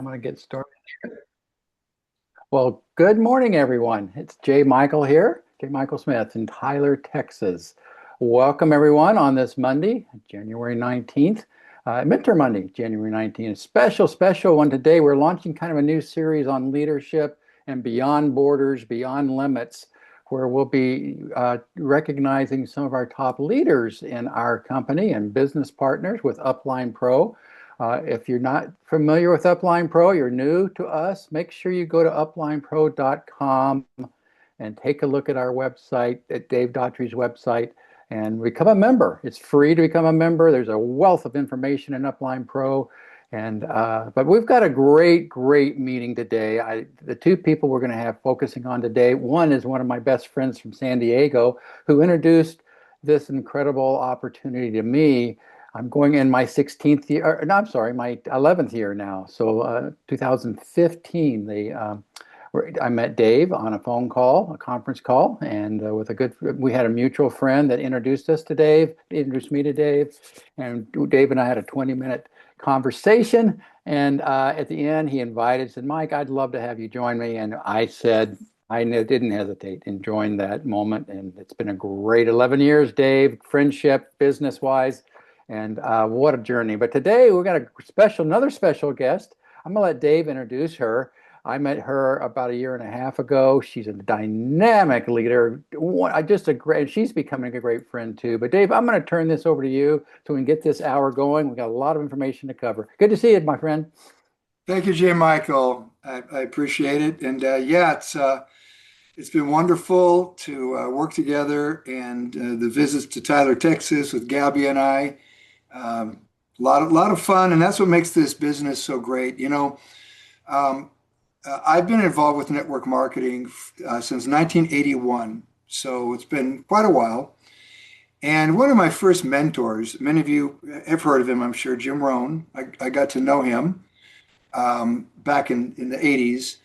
I'm going to get started. Well, good morning, everyone. It's Jay Michael here, Jay Michael Smith in Tyler, Texas. Welcome, everyone, on this Monday, January 19th, Midterm Monday, January 19th. Special one today. We're launching kind of a new series on leadership and beyond borders, beyond limits, where we'll be recognizing some of our top leaders in our company and business partners with Upline Pro. If you're not familiar with Upline Pro, you're new to us, make sure you go to uplinepro.com and take a look at our website, at Dave Daughtry's website, and become a member. It's free to become a member. There's a wealth of information in Upline Pro. But we've got a great meeting today. The two people we're going to have focusing on today, one is one of my best friends from San Diego who introduced this incredible opportunity to me. I'm going in my 16th year, no, I'm sorry, my 11th year now. So 2015, I met Dave on a phone call, a conference call, and we had a mutual friend that introduced us to Dave, introduced me to Dave, and Dave and I had a 20-minute conversation. And at the end, he said, Mike, I'd love to have you join me. And I said, didn't hesitate and joined that moment. And it's been a great 11 years, Dave, friendship, business-wise. And what a journey. But today we've got another special guest. I'm going to let Dave introduce her. I met her about a year and a half ago. She's a dynamic leader. She's becoming a great friend too. But Dave, I'm going to turn this over to you so we can get this hour going. We've got a lot of information to cover. Good to see you, my friend. Thank you, Jay Michael. I appreciate it. And it's been wonderful to work together and the visits to Tyler, Texas with Gabby and I. A lot of fun, and that's what makes this business so great. I've been involved with network marketing since 1981, so it's been quite a while. And one of my first mentors, many of you have heard of him, I'm sure, Jim Rohn. I got to know him back in the 80s,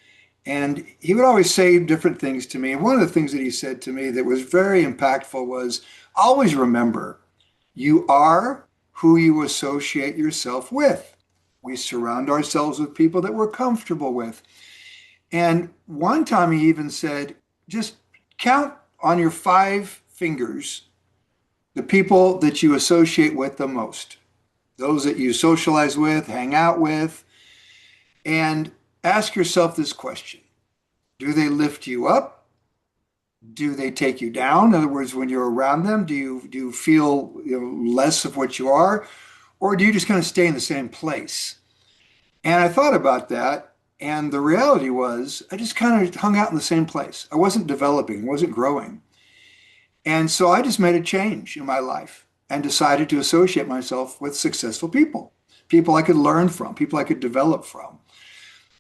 and he would always say different things to me. And one of the things that he said to me that was very impactful was, always remember, you are who you associate yourself with. We surround ourselves with people that we're comfortable with. And one time he even said, just count on your 5 fingers the people that you associate with the most, those that you socialize with, hang out with, and ask yourself this question. Do they lift you up? Do they take you down? In other words, when you're around them, do you feel less of what you are? Or do you just kind of stay in the same place? And I thought about that. And the reality was I just kind of hung out in the same place. I wasn't developing, wasn't growing. And so I just made a change in my life and decided to associate myself with successful people, people I could learn from, people I could develop from.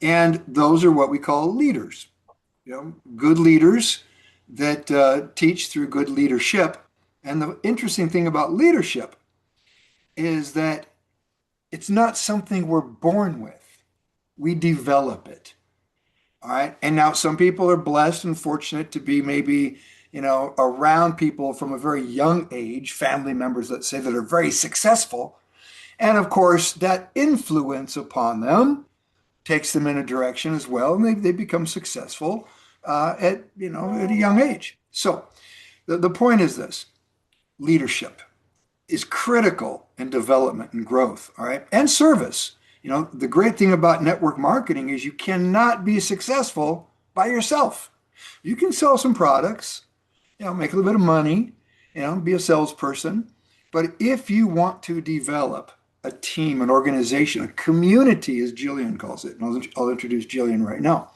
And those are what we call leaders, good leaders that teach through good leadership. And the interesting thing about leadership is that it's not something we're born with. We develop it. All right. And now some people are blessed and fortunate to be maybe, around people from a very young age, family members, let's say, that are very successful. And of course, that influence upon them takes them in a direction as well. And they become successful at a young age. So the point is this: leadership is critical in development and growth, all right, and service. The great thing about network marketing is you cannot be successful by yourself. You can sell some products, make a little bit of money, be a salesperson. But if you want to develop a team, an organization, a community, as Jillian calls it, and I'll introduce Jillian right now,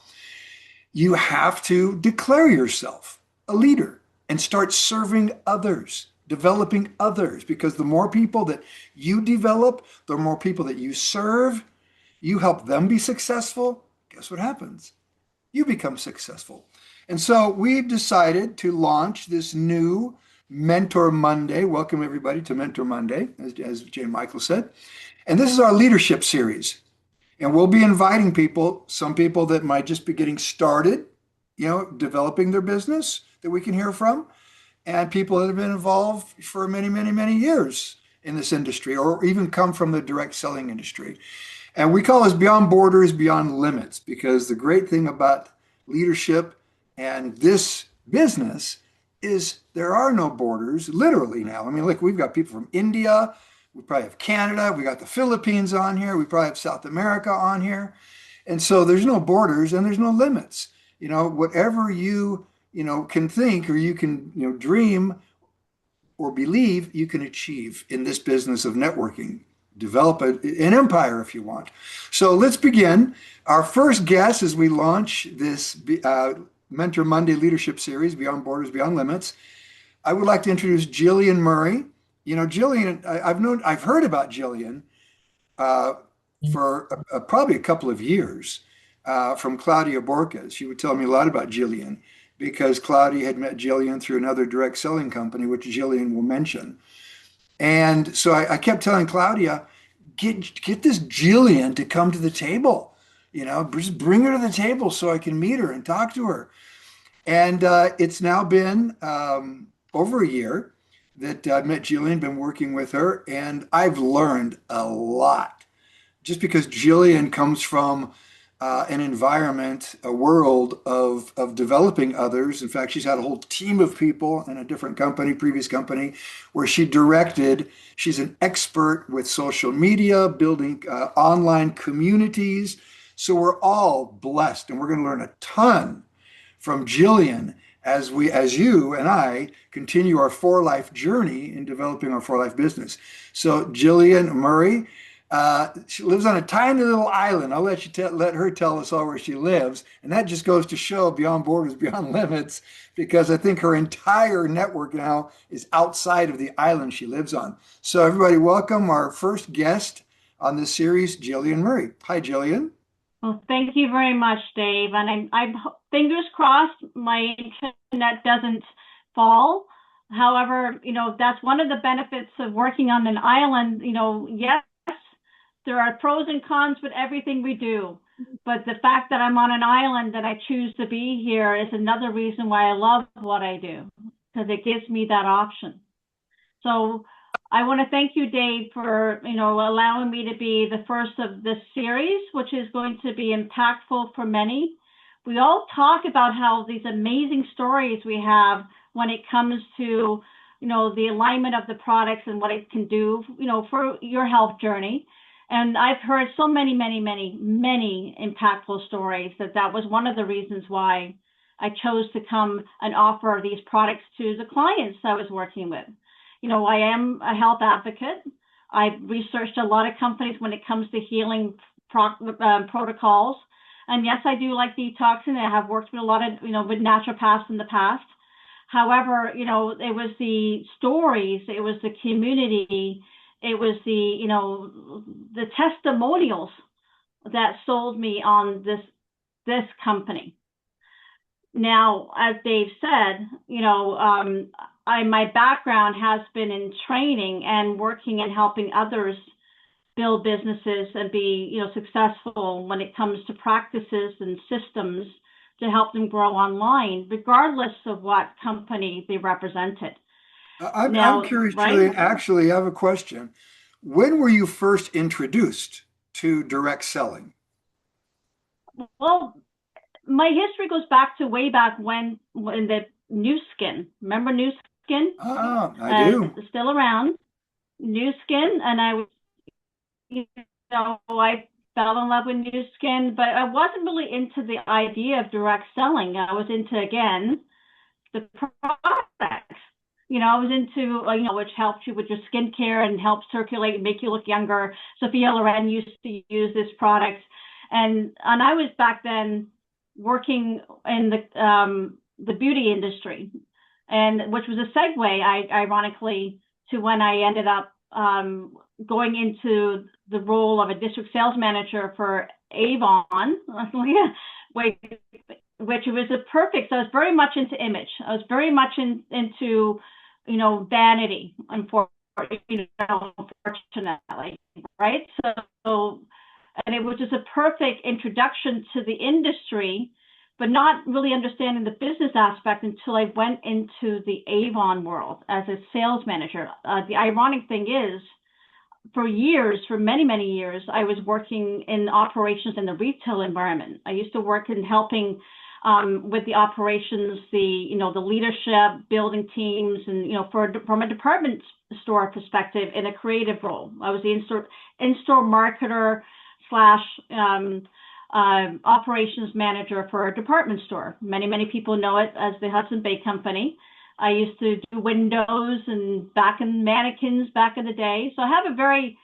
you have to declare yourself a leader and start serving others, developing others, because the more people that you develop, the more people that you serve, you help them be successful. Guess what happens? You become successful. And so we've decided to launch this new Mentor Monday. Welcome everybody to Mentor Monday, as Jay Michael said. And this is our leadership series. And we'll be inviting people, some people that might just be getting started, developing their business that we can hear from, and people that have been involved for many, many, many years in this industry, or even come from the direct selling industry. And we call this Beyond Borders, Beyond Limits, because the great thing about leadership and this business is there are no borders, literally now. I mean, look, we've got people from India, we probably have Canada, we got the Philippines on here, we probably have South America on here. And so there's no borders and there's no limits. Whatever you can think or you can, dream or believe you can achieve in this business of networking. Develop an empire if you want. So let's begin. Our first guest as we launch this Mentor Monday Leadership Series, Beyond Borders, Beyond Limits, I would like to introduce Jillian Murray. Jillian, I've heard about Jillian for probably a couple of years from Claudia Borges. She would tell me a lot about Jillian because Claudia had met Jillian through another direct selling company, which Jillian will mention. And so I kept telling Claudia, get this Jillian to come to the table, just bring her to the table so I can meet her and talk to her. And it's now been over a year that I've met Jillian, been working with her, and I've learned a lot just because Jillian comes from an environment, a world of developing others. In fact, she's had a whole team of people in a different company, previous company, where she directed. She's an expert with social media, building online communities. So we're all blessed, and we're going to learn a ton from Jillian as you and I continue our For Life journey in developing our For Life business. So Jillian Murray. She lives on a tiny little island. I'll let her tell us all where she lives. And that just goes to show Beyond Borders, Beyond Limits, because I think her entire network now is outside of the island she lives on. So everybody, welcome our first guest on this series, Jillian Murray. Hi, Jillian. Well, thank you very much, Dave. And I'm fingers crossed my internet doesn't fall. However, that's one of the benefits of working on an island. Yes, there are pros and cons with everything we do, but the fact that I'm on an island that I choose to be here is another reason why I love what I do, because it gives me that option. So I want to thank you, Dave, for allowing me to be the first of this series, which is going to be impactful for many. We all talk about how these amazing stories we have when it comes to the alignment of the products and what it can do for your health journey. And I've heard so many, many, many, many impactful stories that was one of the reasons why I chose to come and offer these products to the clients I was working with. I am a health advocate. I've researched a lot of companies when it comes to healing protocols. And yes, I do like detoxing. I have worked with a lot of, with naturopaths in the past. However, it was the stories, it was the community, it was the testimonials that sold me on this company. Now, as Dave said, my background has been in training and working and helping others build businesses and be successful when it comes to practices and systems to help them grow online, regardless of what company they represented. I'm curious, right? Jillian, actually, I have a question. When were you first introduced to direct selling? Well, my history goes back to way back when in the Nu Skin. Remember Nu Skin? I do. Still around. Nu Skin, and I fell in love with Nu Skin, but I wasn't really into the idea of direct selling. I was into, again, the products. I was into, which helps you with your skincare and helps circulate and make you look younger. Sophia Loren used to use this product. And I was back then working in the beauty industry, and which was a segue, ironically, to when I ended up going into the role of a district sales manager for Avon, which was a perfect. So I was very much into image. I was very much into vanity, unfortunately, right? So, and it was just a perfect introduction to the industry, but not really understanding the business aspect until I went into the Avon world as a sales manager. The ironic thing is, for years, for many, many years, I was working in operations in the retail environment. I used to work in helping with the operations, the leadership, building teams, and from a department store perspective in a creative role. I was the in-store marketer slash operations manager for a department store. Many, many people know it as the Hudson Bay Company. I used to do windows and mannequins back in the day. So I have a very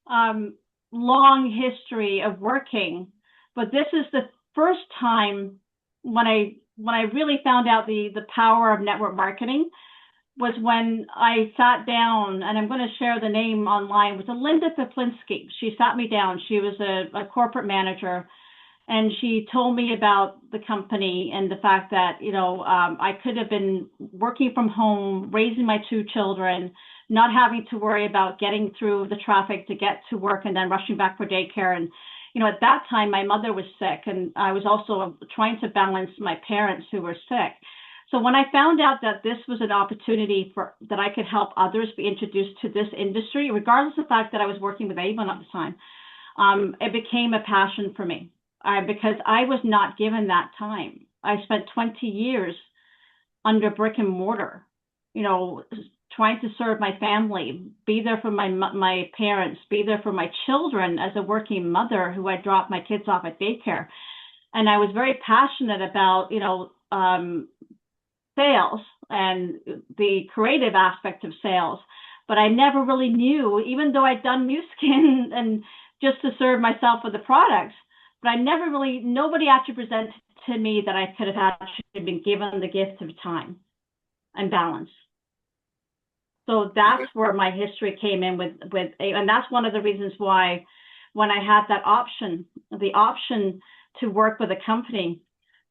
long history of working, but this is the first time when I really found out the power of network marketing was when I sat down, and I'm going to share the name online, with Linda Poplinski. She sat me down. She was a corporate manager, and she told me about the company and the fact that, I could have been working from home, raising my 2 children, not having to worry about getting through the traffic to get to work and then rushing back for daycare. And, at that time, my mother was sick, and I was also trying to balance my parents who were sick. So when I found out that this was an opportunity that I could help others be introduced to this industry, regardless of the fact that I was working with Avon at the time, it became a passion for me. Because I was not given that time. I spent 20 years under brick and mortar, trying to serve my family, be there for my parents, be there for my children as a working mother who I dropped my kids off at daycare. And I was very passionate about, sales and the creative aspect of sales. But I never really knew, even though I'd done Mu Skin and just to serve myself with the products, but nobody actually presented to me that I could have actually been given the gift of time and balance. So that's where my history came in and that's one of the reasons why when I had the option to work with a company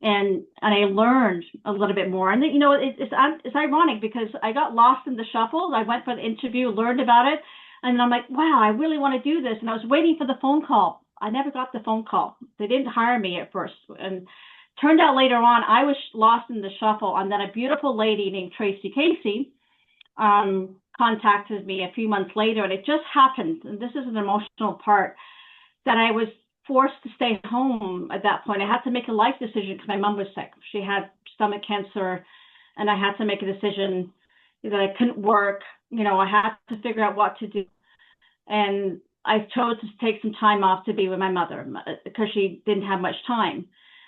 and I learned a little bit more. And it's ironic because I got lost in the shuffle. I went for the interview, learned about it, and I'm like, wow, I really want to do this. And I was waiting for the phone call. I never got the phone call. They didn't hire me at first. And turned out later on, I was lost in the shuffle. And then a beautiful lady named Tracy Casey contacted me a few months later. And it just happened, and this is an emotional part, that I was forced to stay home at that point. I had to make a life decision because my mom was sick. She had stomach cancer, and I had to make a decision that I couldn't work. I had to figure out what to do. And I chose to take some time off to be with my mother because she didn't have much time.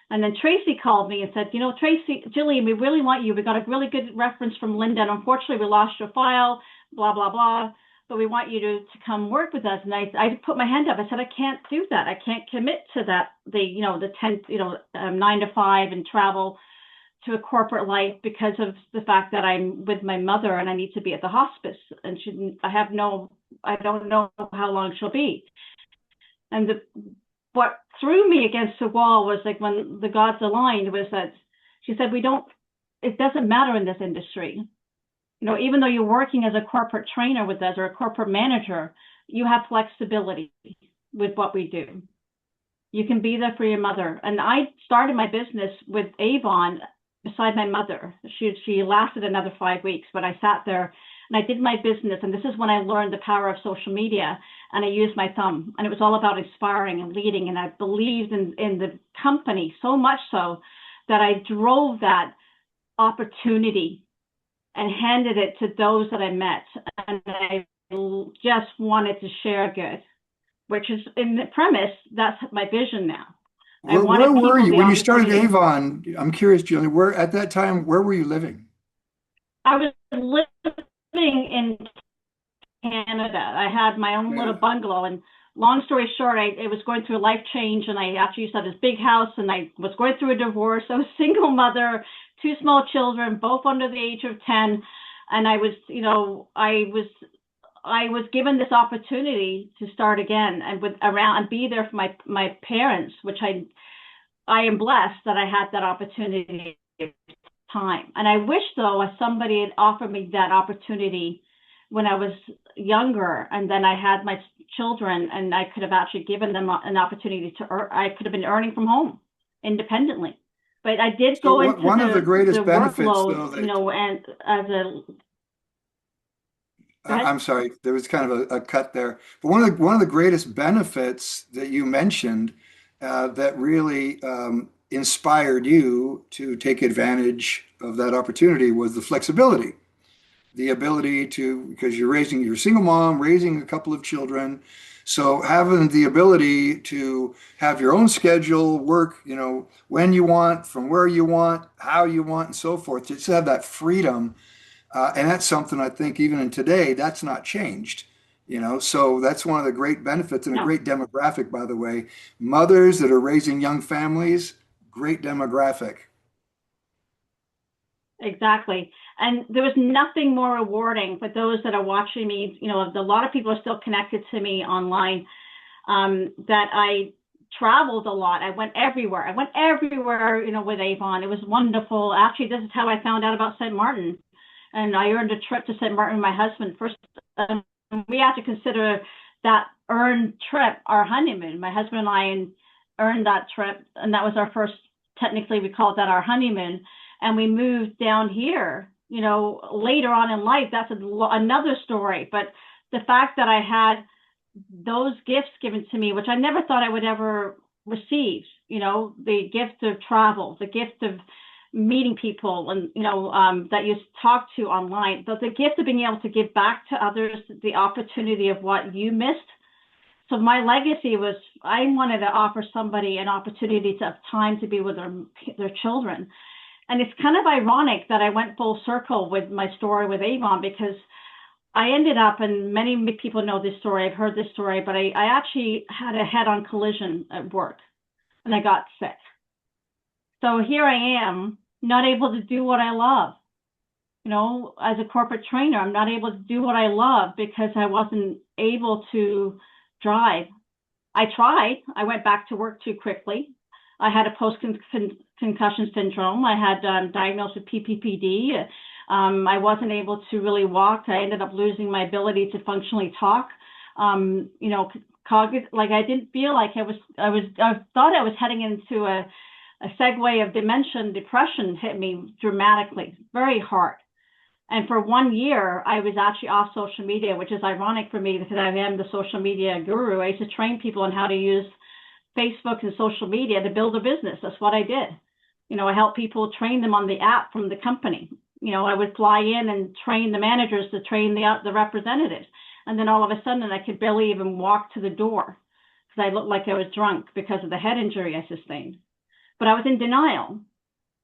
And then Tracy called me and said, Tracy, Jillian, we really want you. We got a really good reference from Linda, and unfortunately we lost your file, blah, blah, blah. But we want you to come work with us. And I put my hand up. I said, I can't do that. I can't commit to that, the 9 to 5 and travel to a corporate life because of the fact that I'm with my mother and I need to be at the hospice. And I don't know how long she'll be. And what threw me against the wall was like when the gods aligned was that she said, it doesn't matter in this industry. Even though you're working as a corporate trainer with us or a corporate manager, you have flexibility with what we do. You can be there for your mother. And I started my business with Avon beside my mother. She lasted another 5 weeks, but I sat there and I did my business. And this is when I learned the power of social media, and I used my thumb. And it was all about inspiring and leading. And I believed in the company so much so that I drove that opportunity and handed it to those that I met. And I just wanted to share good, which is in the premise, that's my vision now. Where were you when you started Avon? I'm curious, Jillian, at that time, where were you living? I was living in Canada. I had my own little bungalow, and long story short, I was going through a life change, and I actually used to have this big house, and I was going through a divorce. I was a single mother, 2 small children, both under the age of 10. And I was given this opportunity to start again and be there for my parents, which I am blessed that I had that opportunity at the time. And I wish though somebody had offered me that opportunity when I was younger, and then I had my children, and I could have actually given them an opportunity to earn. I could have been earning from home independently. But I did go into one of the greatest benefits, workload, though, and as a Go ahead. I'm sorry, there was kind of a cut there. But one of the greatest benefits that you mentioned that really inspired you to take advantage of that opportunity was the flexibility, the ability to, because you're a single mom, raising a couple of children. So having the ability to have your own schedule, work, when you want, from where you want, how you want, and so forth, just have that freedom. And that's something I think even in today, that's not changed. So that's one of the great benefits and a No. great demographic, by the way. Mothers that are raising young families, great demographic. Exactly. And there was nothing more rewarding for those that are watching me. A lot of people are still connected to me online, that I traveled a lot. I went everywhere. With Avon. It was wonderful. Actually, this is how I found out about St. Martin. And I earned a trip to St. Martin with my husband first. We have to consider that earned trip our honeymoon. My husband and I earned that trip, and that was our first, technically we called that our honeymoon. And we moved down here, later on in life. That's another story. But the fact that I had those gifts given to me, which I never thought I would ever receive, the gift of travel, the gift of meeting people and, that you talk to online, but the gift of being able to give back to others, the opportunity of what you missed. So my legacy was, I wanted to offer somebody an opportunity to have time to be with their children. And it's kind of ironic that I went full circle with my story with Avon, because I ended up, and many people know this story, I've heard this story, but I actually had a head-on collision at work and I got sick. So here I am, not able to do what I love. As a corporate trainer, I'm not able to do what I love because I wasn't able to drive. I tried. I went back to work too quickly. I had a post-concussion syndrome. I had diagnosed with PPPD. I wasn't able to really walk. I ended up losing my ability to functionally talk. Cognitive, like I didn't feel like I thought I was heading into a segue of dementia and depression. Hit me dramatically, very hard. And for 1 year, I was actually off social media, which is ironic for me because I am the social media guru. I used to train people on how to use Facebook and social media to build a business. That's what I did. I helped people, train them on the app from the company. I would fly in and train the managers to train the representatives. And then all of a sudden I could barely even walk to the door because I looked like I was drunk because of the head injury I sustained. But I was in denial.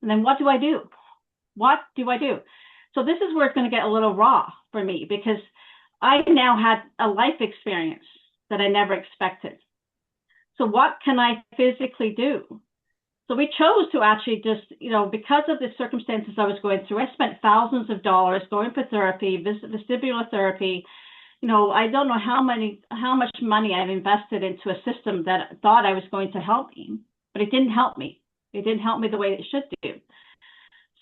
And then what do I do? So this is where it's going to get a little raw for me, because I now had a life experience that I never expected. So what can I physically do? So we chose to actually just, because of the circumstances I was going through, I spent thousands of dollars going for therapy, vestibular therapy. I don't know how much money I've invested into a system that thought I was going to help me, but it didn't help me. It didn't help me the way it should do.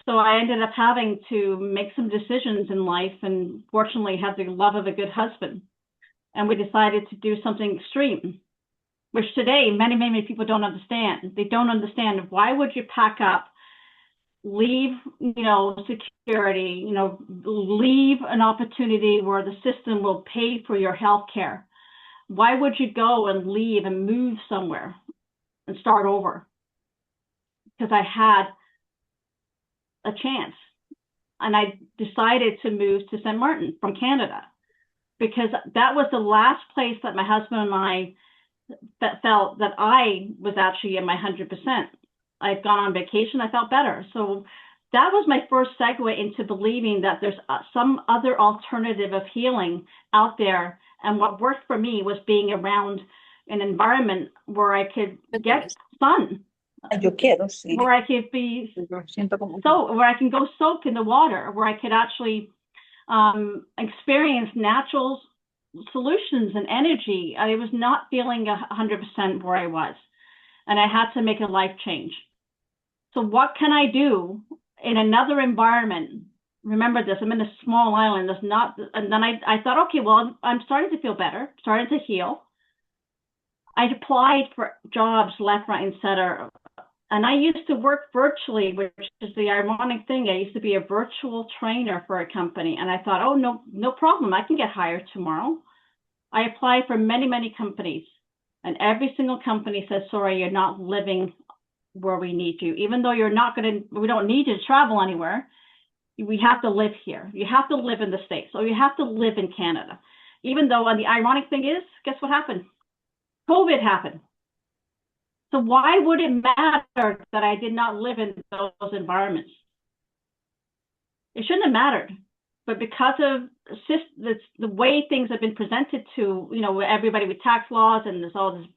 So I ended up having to make some decisions in life, and fortunately had the love of a good husband. And we decided to do something extreme, which today many, many people don't understand. They don't understand, why would you pack up, leave, security, leave an opportunity where the system will pay for your health care. Why would you go and leave and move somewhere and start over? Because I had a chance. And I decided to move to St. Martin from Canada, because that was the last place that my husband and I felt that I was actually in my 100%. I'd gone on vacation, I felt better. So that was my first segue into believing that there's some other alternative of healing out there. And what worked for me was being around an environment where I could get sun, Yo quiero, sí. where I could be Yo siento como where I can go soak in the water, where I could actually experience natural solutions and energy. I was not feeling 100% where I was, and I had to make a life change. So what can I do in another environment? Remember this, I'm in a small island. There's not, and then I thought, okay, well, I'm starting to feel better, starting to heal. I applied for jobs left, right, and center. And I used to work virtually, which is the ironic thing. I used to be a virtual trainer for a company. And I thought, oh, no problem. I can get hired tomorrow. I applied for many, many companies. And every single company says, sorry, you're not living where we need you. Even though we don't need you to travel anywhere. We have to live here. You have to live in the States. So you have to live in Canada. Even though, and the ironic thing is, guess what happened? COVID happened. So why would it matter that I did not live in those environments? It shouldn't have mattered. But because of the way things have been presented to, everybody with tax laws and there's all this,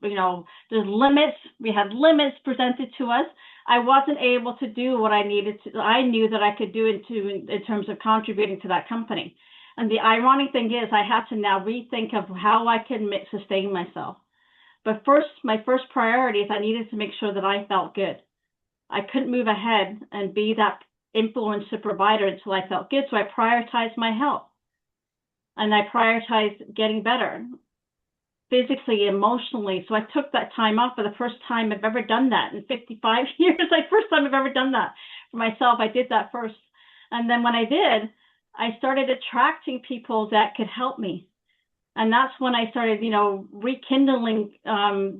there's limits. We had limits presented to us. I wasn't able to do what I needed to. I knew that I could do in terms of contributing to that company. And the ironic thing is I had to now rethink of how I can sustain myself. But first, my first priority is I needed to make sure that I felt good. I couldn't move ahead and be that influencer provider until I felt good. So I prioritized my health. And I prioritized getting better physically, emotionally. So I took that time off for the first time I've ever done that in 55 years. Like first time I've ever done that for myself. I did that first. And then when I did, I started attracting people that could help me. And that's when I started, rekindling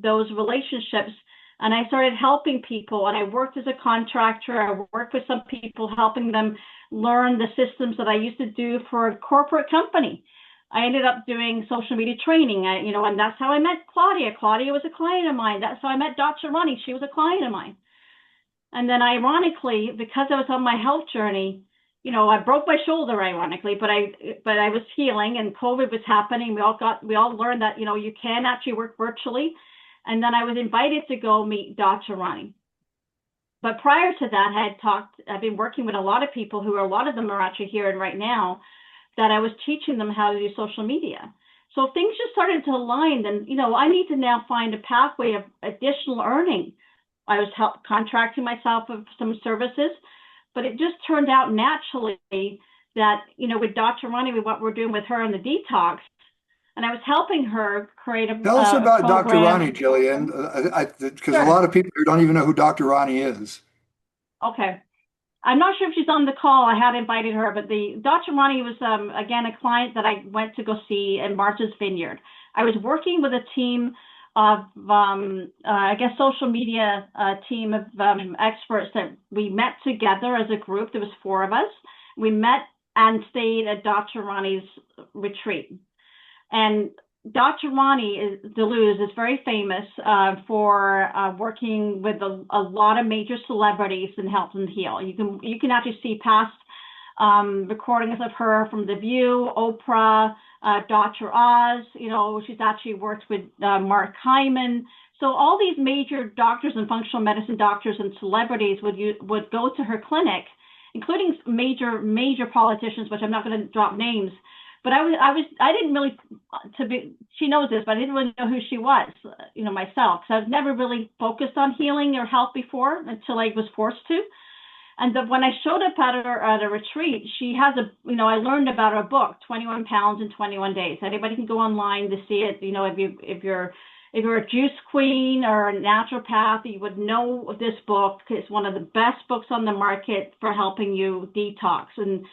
those relationships. And I started helping people. And I worked as a contractor. I worked with some people, helping them learn the systems that I used to do for a corporate company. I ended up doing social media training, and that's how I met Claudia. Claudia was a client of mine. That's how I met Dr. Ronnie. She was a client of mine. And then ironically, because I was on my health journey, I broke my shoulder, ironically, but I was healing and COVID was happening. We all learned that, you can actually work virtually. And then I was invited to go meet Dr. Ronnie. But prior to that, I've been working with a lot of people a lot of them are actually here and right now, that I was teaching them how to do social media. So things just started to align. And, I need to now find a pathway of additional earning. I was contracting myself with some services, but it just turned out naturally that, with Dr. Ronnie, with what we're doing with her on the detox, and I was helping her create a Tell us about program. Dr. Ronnie, Jillian, because a lot of people here don't even know who Dr. Ronnie is. Okay. I'm not sure if she's on the call. I had invited her, but Dr. Ronnie was, again, a client that I went to go see in Martha's Vineyard. I was working with a team of, social media team of experts that we met together as a group. There was 4 of us. We met and stayed at Dr. Ronnie's retreat. And Dr. Ronnie Deleuze is very famous for working with a lot of major celebrities in Health and Heal. You can actually see past recordings of her from The View, Oprah, Dr. Oz. She's actually worked with Mark Hyman. So all these major doctors and functional medicine doctors and celebrities would go to her clinic, including major politicians, which I'm not going to drop names. But I didn't really, she knows this, but I didn't really know who she was, myself. So I've never really focused on healing or health before until I was forced to. And when I showed up at a retreat, she has I learned about her book, 21 Pounds in 21 Days. Anybody can go online to see it. If you're a juice queen or a naturopath, you would know this book. It's one of the best books on the market for helping you detox. And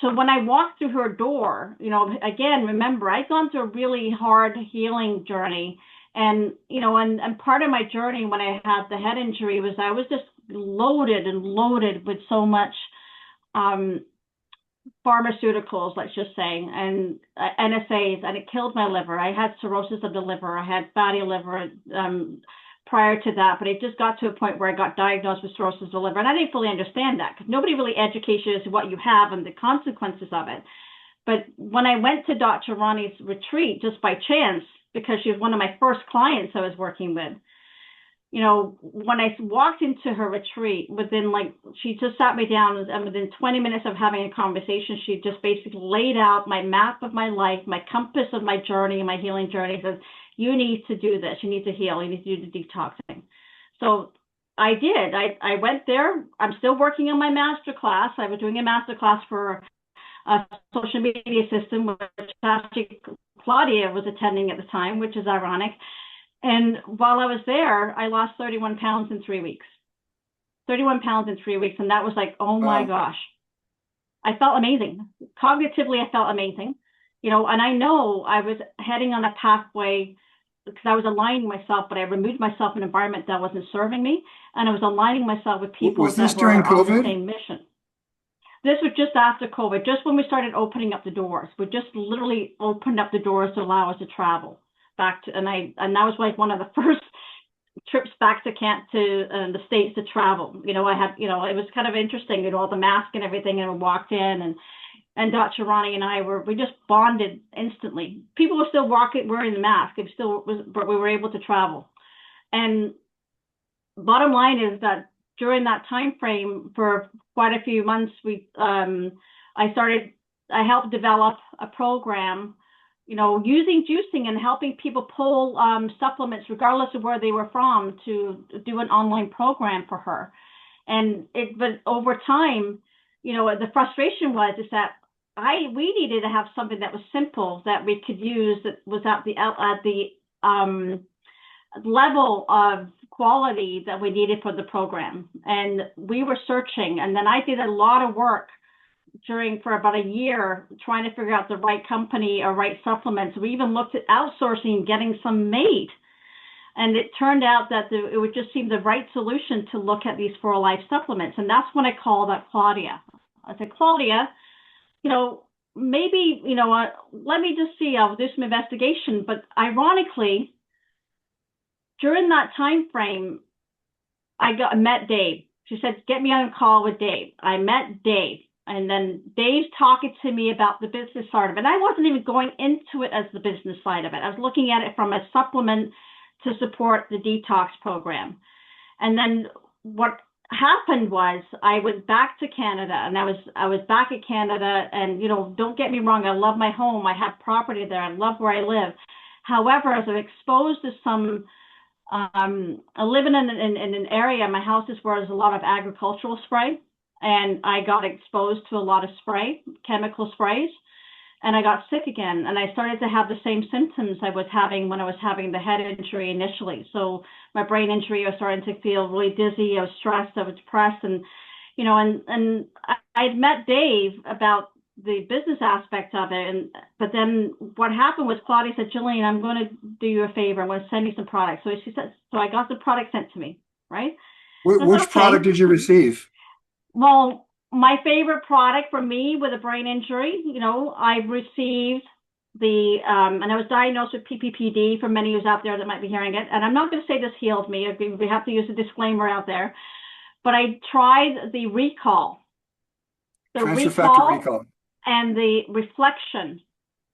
so when I walked through her door, again, remember, I'd gone through a really hard healing journey. And, and part of my journey when I had the head injury was I was just loaded with so much pharmaceuticals, let's just say, and NSAIDs, and it killed my liver. I had cirrhosis of the liver. I had fatty liver prior to that, but it just got to a point where I got diagnosed with cirrhosis of the liver. And I didn't fully understand that because nobody really educates you as to what you have and the consequences of it. But when I went to Dr. Ronnie's retreat, just by chance, because she was one of my first clients I was working with, when I walked into her retreat, she just sat me down, and within 20 minutes of having a conversation, she just basically laid out my map of my life, my compass of my journey, my healing journey. Says, you need to do this. You need to heal. You need to do the detoxing. So I did. I went there. I'm still working on my master class. I was doing a master class for a social media system, which actually Claudia was attending at the time, which is ironic. And while I was there, I lost 31 pounds in 3 weeks. 31 pounds in 3 weeks. And that was like, oh my Wow. gosh. I felt amazing. Cognitively, I felt amazing. And I know I was heading on a pathway because I was aligning myself, but I removed myself from an environment that wasn't serving me. And I was aligning myself with people Was this that were during on the COVID? same mission. This was just after COVID, just when we started opening up the doors. We just literally opened up the doors to allow us to travel back to, and that was like one of the first trips back to the States to travel. I had, it was kind of interesting, all the mask and everything, and we walked in, and Dr. Ronnie and we just bonded instantly. People were still wearing the mask. But we were able to travel. And bottom line is that during that time frame, for quite a few months, I helped develop a program, using juicing and helping people pull supplements, regardless of where they were from, to do an online program for her. But over time, the frustration is that we needed to have something that was simple that we could use, that was at the level of quality that we needed for the program. And we were searching, and then I did a lot of work for about a year trying to figure out the right company or right supplements. We even looked at outsourcing, getting some made. And it turned out that it would just seem the right solution to look at these 4Life supplements. And that's when I called up Claudia. I said, Claudia, maybe, let me just see, I'll do some investigation. But ironically, during that time frame, I met Dave. She said, get me on a call with Dave. I met Dave. And then Dave's talking to me about the business side of it. And I wasn't even going into it as the business side of it. I was looking at it from a supplement to support the detox program. And then what happened was I went back to Canada, and I was back in Canada, and don't get me wrong, I love my home. I have property there. I love where I live. However, as I'm exposed to some I live in an area, my house is where there's a lot of agricultural spray, and I got exposed to a lot of chemical sprays, and I got sick again, and I started to have the same symptoms I was having when I was having the head injury initially. So my brain injury, I was starting to feel really dizzy, I was stressed, I was depressed, and I'd met Dave about the business aspect of it. But then what happened was Claudia said, Jillian, I'm going to do you a favor. I'm going to send you some products. So she said, so I got the product sent to me, right? Which product did you receive? Well, my favorite product for me with a brain injury, I received and I was diagnosed with PPPD, for many who's out there that might be hearing it. And I'm not going to say this healed me. We have to use a disclaimer out there. But I tried the recall. Transfer factor recall. And the reflection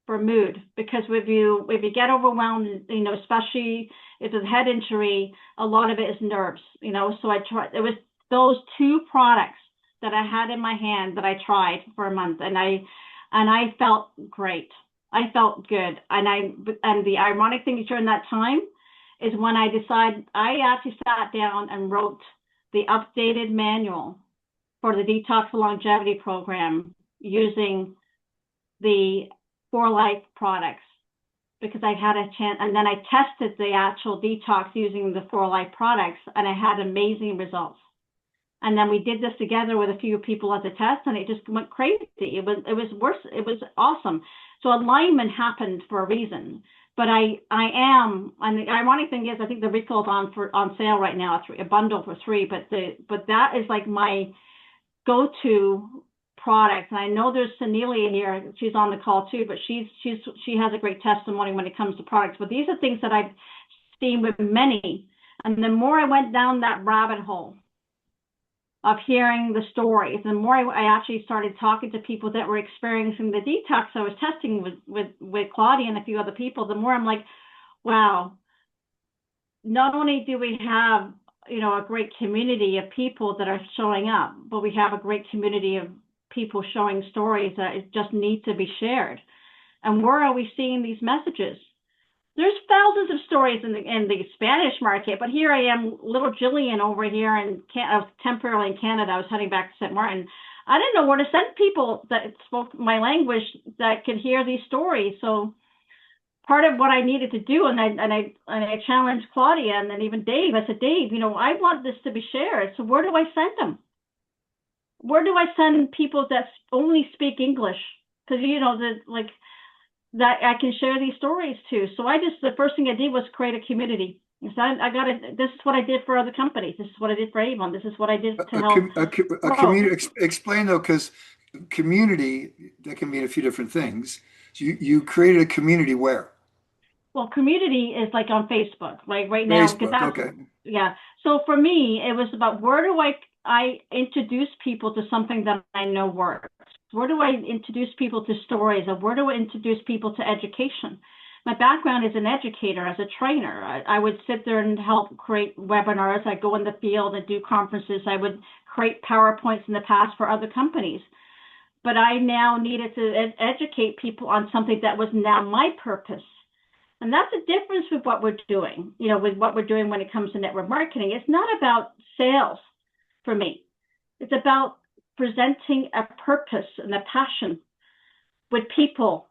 for mood, because if you get overwhelmed, especially if it's a head injury, a lot of it is nerves, so I tried. It was those two products that I had in my hand that I tried for a month, and I felt great. I felt good. And the ironic thing during that time is when I actually sat down and wrote the updated manual for the Detox Longevity Program using the 4Life products, because I had a chance, and then I tested the actual detox using the 4Life products, and I had amazing results. And then we did this together with a few people as a test, and it just went crazy. It was worse. It was awesome. So alignment happened for a reason. But I am, and the ironic thing is, I think the recall is on sale right now, a bundle for $3. But that is like my go-to product. And I know there's Sanelia here. She's on the call too, but she has a great testimony when it comes to products. But these are things that I've seen with many. And the more I went down that rabbit hole of hearing the stories, the more I actually started talking to people that were experiencing the detox I was testing with Claudia and a few other people, the more I'm like, wow, not only do we have, a great community of people that are showing up, but we have a great community of people showing stories that just need to be shared. And where are we seeing these messages? There's thousands of stories in the Spanish market, but here I am, little Jillian over here I was temporarily in Canada. I was heading back to St. Martin. I didn't know where to send people that spoke my language that could hear these stories. So part of what I needed to do, and I challenged Claudia and then even Dave. I said, Dave, I want this to be shared. So where do I send them? Where do I send people that only speak English? Because that I can share these stories to. So the first thing I did was create a community. So this is what I did for other companies. This is what I did for Avon. This is what I did to help. A community. Explain though, because community, that can mean a few different things. So you created a community where? Well, community is like on Facebook, like right now. Facebook, okay. Yeah. So for me, it was about where do I introduce people to something that I know works? Where do I introduce people to stories? Or where do I introduce people to education? My background is an educator, as a trainer. I would sit there and help create webinars. I'd go in the field and do conferences. I would create PowerPoints in the past for other companies. But I now needed to educate people on something that was now my purpose. And that's a difference with what we're doing, with what we're doing when it comes to network marketing. It's not about sales for me. It's about presenting a purpose and a passion with people,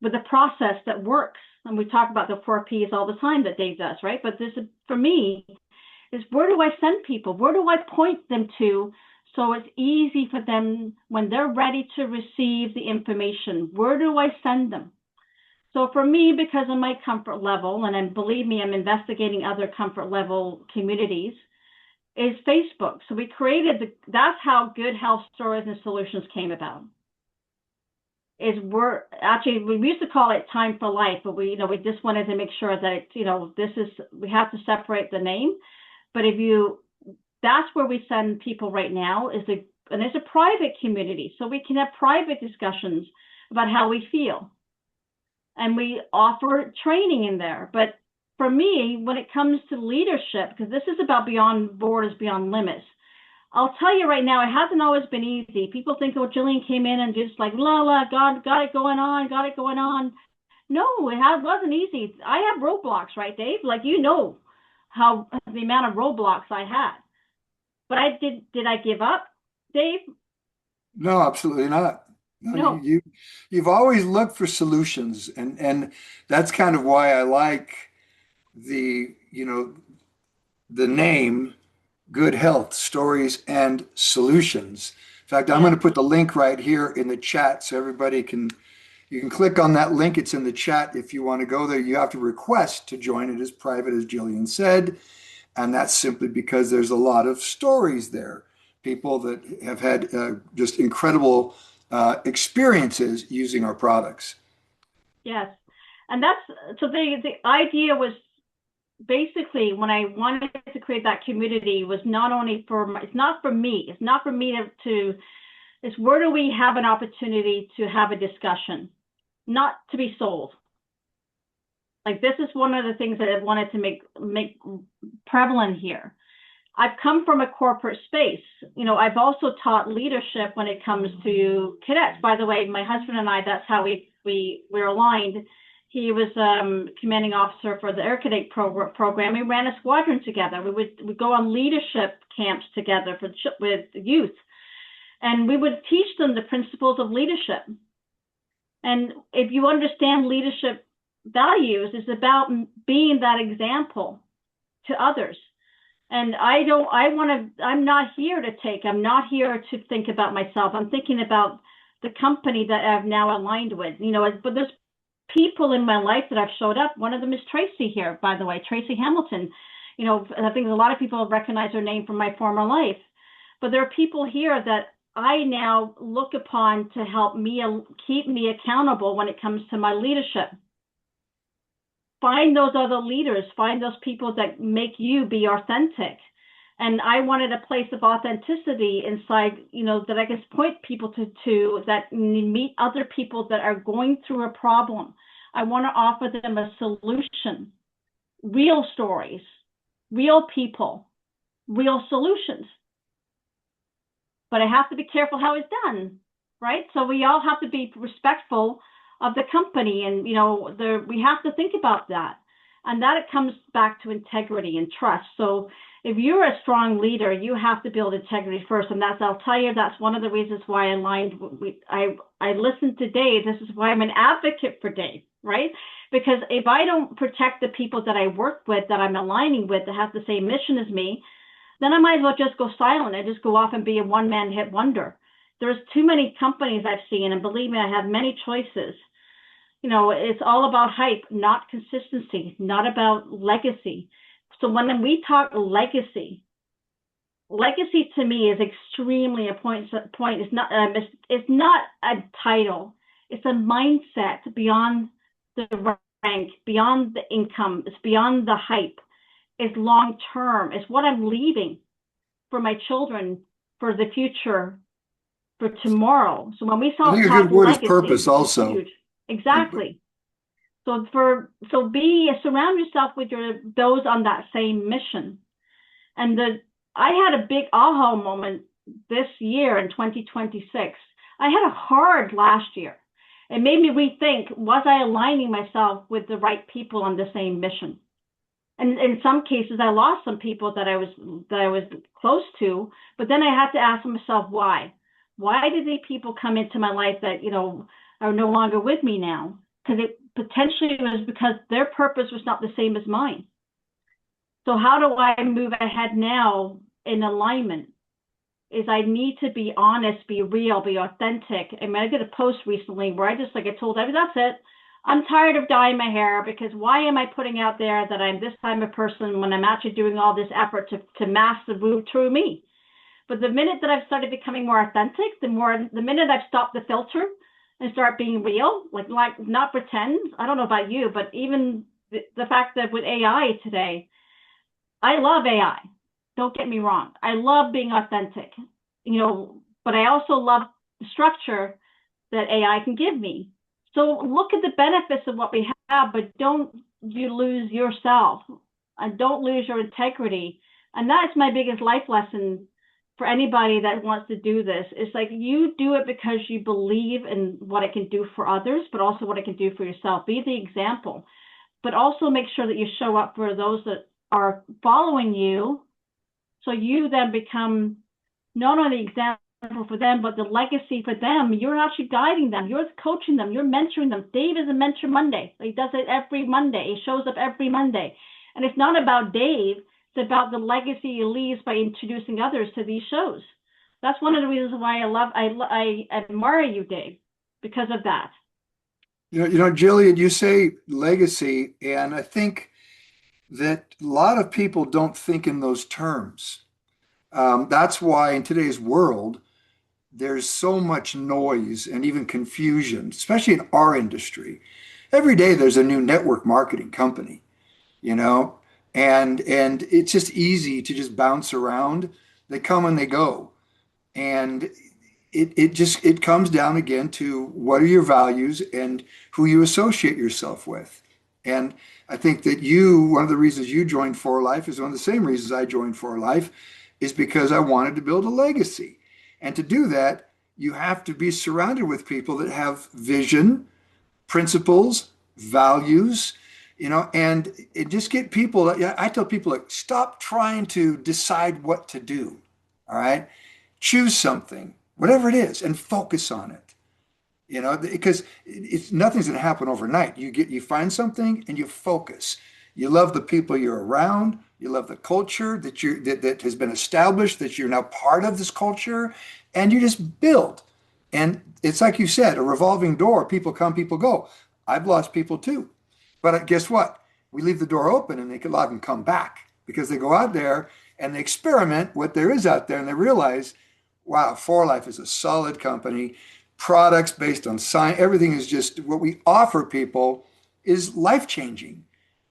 with a process that works. And we talk about the 4 Ps all the time that Dave does, right? But this, for me, is where do I send people? Where do I point them to so it's easy for them when they're ready to receive the information? Where do I send them? So for me, because of my comfort level, and then believe me, I'm investigating other comfort level communities, is Facebook. So we created that's how Good Health Stories and Solutions came about. We used to call it Time for Life, but we just wanted to make sure that we have to separate the name. But that's where we send people right now and it's a private community. So we can have private discussions about how we feel. And we offer training in there. But for me, when it comes to leadership, because this is about beyond borders, beyond limits, I'll tell you right now, it hasn't always been easy. People think, oh, Jillian came in and just like, God, got it going on. No, it wasn't easy. I have roadblocks, right, Dave? Like, how the amount of roadblocks I had. But did I give up, Dave? No, absolutely not. No. You've always looked for solutions, and that's kind of why I like the name Good Health Stories and Solutions. In fact, I'm going to put the link right here in the chat so everybody you can click on that link. It's in the chat. If you want to go there, you have to request to join. It is private, as Jillian said, and that's simply because there's a lot of stories there. People that have had just incredible experiences using our products. Yes. And the idea was basically when I wanted to create that community was not only it's not for me it's where do we have an opportunity to have a discussion, not to be sold. Like this is one of the things that I wanted to make prevalent here. I've come from a corporate space. I've also taught leadership when it comes to cadets. By the way, my husband and I, that's how we're aligned. He was commanding officer for the Air Cadet program. We ran a squadron together. We go on leadership camps together with youth, and we would teach them the principles of leadership. And if you understand leadership values, it's about being that example to others. And I'm not here to think about myself. I'm thinking about the company that I've now aligned with, but there's people in my life that I've showed up. One of them is Tracy here, by the way, Tracy Hamilton. I think a lot of people recognize her name from my former life, but there are people here that I now look upon to help me, keep me accountable when it comes to my leadership. Find those other leaders, find those people that make you be authentic. And I wanted a place of authenticity inside, that I can point people to that meet other people that are going through a problem. I want to offer them a solution, real stories, real people, real solutions. But I have to be careful how it's done, right? So we all have to be respectful of the company, and we have to think about that, and that it comes back to integrity and trust. So if you're a strong leader, you have to build integrity first, and I'll tell you, that's one of the reasons why I listened to Dave. This is why I'm an advocate for Dave. right? Because if I don't protect the people that I work with, that I'm aligning with, that have the same mission as me, then I might as well just go silent and just go off and be a one-man hit wonder. There's too many companies I've seen, and believe me, I have many choices. It's all about hype, not consistency, not about legacy. So when we talk legacy to me is extremely important. It's not a title. It's a mindset beyond the rank, beyond the income. It's beyond the hype. It's long term. It's what I'm leaving for my children, for the future, for tomorrow. So when we I think a talk good word is legacy, purpose it's also. huge. Exactly. Surround yourself with those on that same mission. And I had a big aha moment this year in 2026. I had a hard last year. It made me rethink, was I aligning myself with the right people on the same mission? And in some cases, I lost some people that I was close to, but then I had to ask myself why. Why did these people come into my life that are no longer with me now? Because it potentially was because their purpose was not the same as mine. So how do I move ahead now in alignment? Is I need to be honest, be real, be authentic. I mean, I did a post recently where I told everybody, that's it. I'm tired of dyeing my hair, because why am I putting out there that I'm this type of person when I'm actually doing all this effort to mask the true me? But the minute that I've started becoming more authentic, the minute I've stopped the filter and start being real, like not pretend. I don't know about you, but even the fact that with AI today, I love AI. Don't get me wrong. I love being authentic, but I also love the structure that AI can give me. So look at the benefits of what we have, but don't you lose yourself and don't lose your integrity. And that's my biggest life lesson for anybody that wants to do this. It's like, you do it because you believe in what it can do for others, but also what it can do for yourself. Be the example, but also make sure that you show up for those that are following you. So you then become not only the example for them, but the legacy for them. You're actually guiding them. You're coaching them. You're mentoring them. Dave is a Mentor Monday. He does it every Monday. He shows up every Monday. And it's not about Dave. It's about the legacy he leaves by introducing others to these shows. That's one of the reasons why I admire you, Dave, because of that. Jillian, you say legacy, and I think that a lot of people don't think in those terms. That's why in today's world, there's so much noise and even confusion, especially in our industry. Every day there's a new network marketing company, you know, and it's just easy to just bounce around. They come and they go. And it comes down again to what are your values and who you associate yourself with. And I think that one of the reasons you joined For Life is one of the same reasons I joined For Life, is because I wanted to build a legacy. And to do that, you have to be surrounded with people that have vision, principles, values, and just get people. I tell people, like, stop trying to decide what to do. All right. Choose something, whatever it is, and focus on it. Because nothing's going to happen overnight. You find something and you focus. You love the people you're around. You love the culture that has been established, that you're now part of this culture, and you just build. And it's like you said, a revolving door. People come, people go. I've lost people too, but guess what? We leave the door open, and a lot of them come back because they go out there and they experiment what there is out there, and they realize, wow, For Life is a solid company. Products based on science, everything is just what we offer people is life-changing.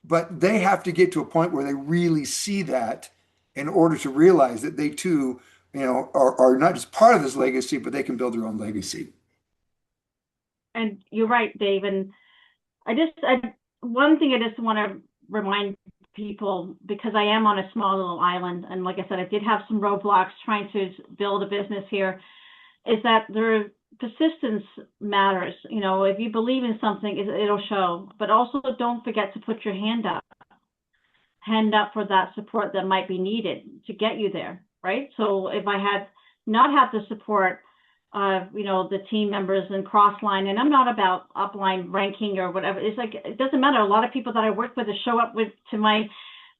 But they have to get to a point where they really see that in order to realize that they too, are not just part of this legacy, but they can build their own legacy. And you're right, Dave. And one thing I just want to remind people, because I am on a small little island, and like I said, I did have some roadblocks trying to build a business here, is that persistence matters. If you believe in something, it'll show. But also don't forget to put your hand up for that support that might be needed to get you there, right? So if I had not had the support the team members and crossline. And I'm not about upline ranking or whatever. It's like, it doesn't matter. A lot of people that I work with show up to my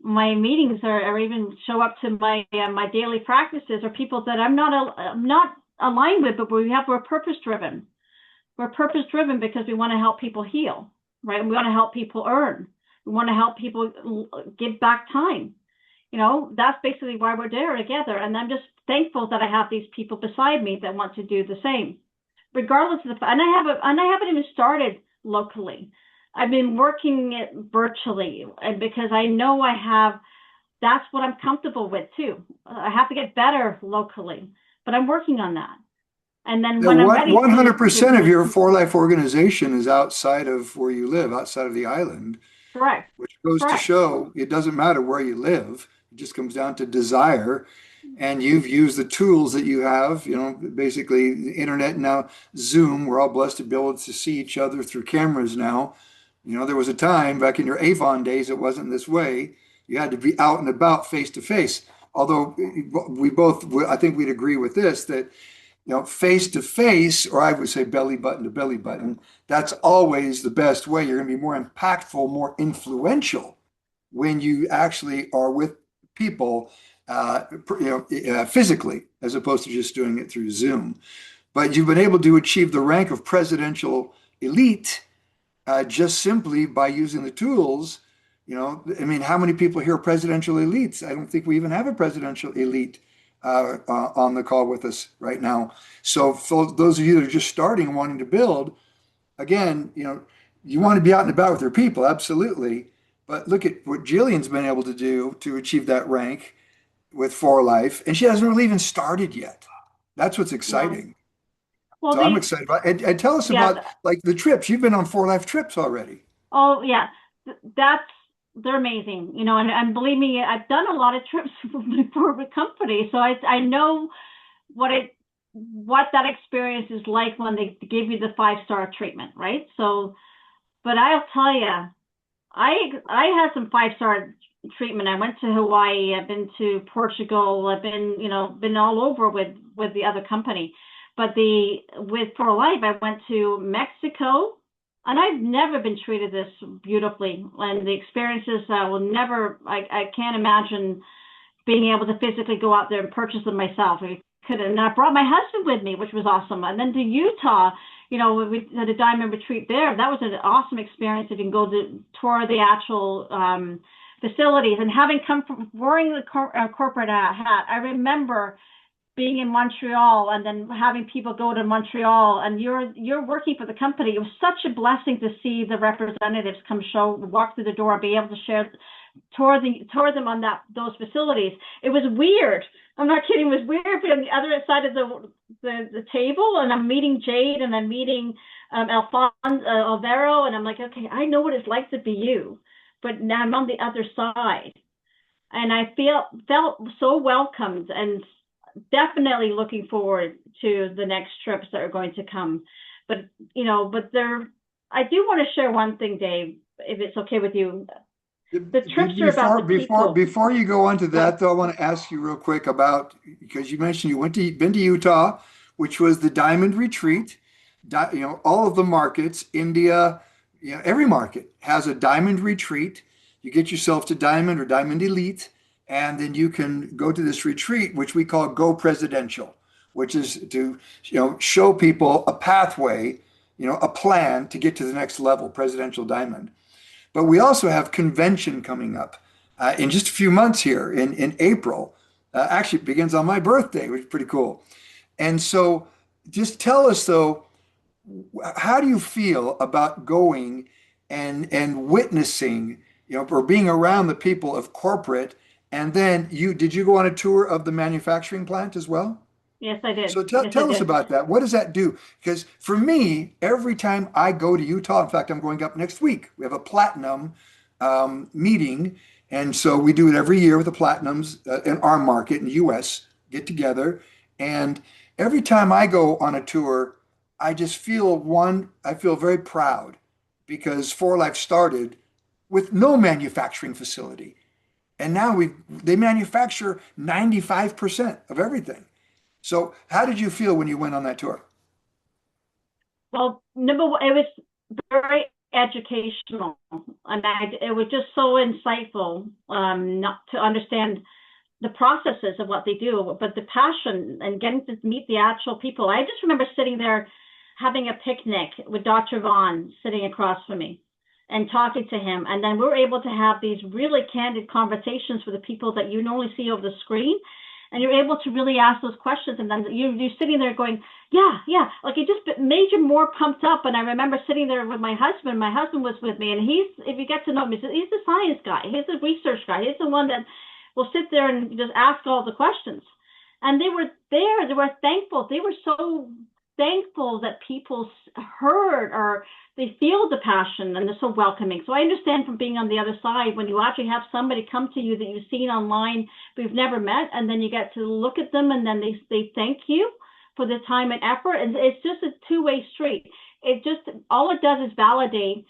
meetings, or even show up to my daily practices, or people that I'm not aligned with, but we're purpose driven. We're purpose driven because we want to help people heal, right? And we want to help people earn. We want to help people give back time. That's basically why we're there together. And I'm just thankful that I have these people beside me that want to do the same, regardless of and I haven't even started locally. I've been working it virtually, and because I know that's what I'm comfortable with too. I have to get better locally, but I'm working on that. And then when I'm ready, 100% of your For Life organization is outside of where you live, outside of the island. Correct. Which goes to show it doesn't matter where you live. It just comes down to desire. And you've used the tools that you have, basically the internet now, Zoom. We're all blessed to be able to see each other through cameras now. There was a time back in your Avon days, it wasn't this way. You had to be out and about face to face. Although I think we'd agree with this, that face to face, or I would say belly button to belly button, that's always the best way. You're going to be more impactful, more influential when you actually are with people, physically, as opposed to just doing it through Zoom. But you've been able to achieve the rank of presidential elite just simply by using the tools. How many people here are presidential elites? I don't think we even have a presidential elite on the call with us right now. So for those of you that are just starting and wanting to build, again, you want to be out and about with your people, absolutely. But look at what Jillian's been able to do to achieve that rank with For Life, and she hasn't really even started yet. That's what's exciting. Well, so I'm excited about it. And tell us about like the trips. You've been on For Life trips already. Oh yeah, they're amazing, and believe me, I've done a lot of trips for the company, so I know what that experience is like when they give you the 5-star treatment, right? So, but I'll tell you, I had some 5-star treatment. I went to Hawaii, I've been to Portugal, I've been all over with the other company, but with For Life, I went to Mexico. And I've never been treated this beautifully. And the experiences I can't imagine being able to physically go out there and purchase them myself. And I brought my husband with me, which was awesome. And then to Utah, we had a diamond retreat there. That was an awesome experience. If you can go to tour the actual facilities. And having come from wearing the corporate hat, I remember being in Montreal and then having people go to Montreal, and you're working for the company. It was such a blessing to see the representatives walk through the door, be able to tour them on those facilities. It was weird. I'm not kidding. It was weird. But on the other side of the table, and I'm meeting Jade, and I'm meeting Alvaro, and I'm like, okay, I know what it's like to be you, but now I'm on the other side, and I felt so welcomed, and definitely looking forward to the next trips that are going to come. But I do want to share one thing, Dave, if it's okay with you. The trips are about the people. Before you go on to that, though, I want to ask you real quick about, because you mentioned been to Utah, which was the Diamond Retreat. All of the markets, India, every market has a Diamond Retreat. You get yourself to Diamond or Diamond Elite, and then you can go to this retreat, which we call Go Presidential, which is to show people a pathway, a plan to get to the next level, Presidential Diamond. But we also have convention coming up in just a few months here in April. Actually, it begins on my birthday, which is pretty cool. And so just tell us, though, how do you feel about going and witnessing, or being around the people of corporate? And then did you go on a tour of the manufacturing plant as well? Yes, I did. So tell us about that. What does that do? Because for me, every time I go to Utah, in fact, I'm going up next week. We have a platinum meeting. And so we do it every year with the platinums in our market in the US, get together. And every time I go on a tour, I just feel very proud, because For Life started with no manufacturing facility. And now they manufacture 95% of everything. So how did you feel when you went on that tour? Well, number one, it was very educational, and it was just so insightful, not to understand the processes of what they do, but the passion and getting to meet the actual people. I just remember sitting there having a picnic with Dr. Vaughn sitting across from me and talking to him. And then we were able to have these really candid conversations with the people that you normally see over the screen. And you're able to really ask those questions. And then you're sitting there going, yeah, yeah. Like it just made you more pumped up. And I remember sitting there with my husband. My husband was with me. And if you get to know him, he's the science guy. He's the research guy. He's the one that will sit there and just ask all the questions. And they were there. They were thankful. They were so thankful that people heard or they feel the passion and they're so welcoming. So I understand from being on the other side, when you actually have somebody come to you that you've seen online but you've never met, and then you get to look at them and then they thank you for the time and effort. And it's just a two-way street. All it does is validate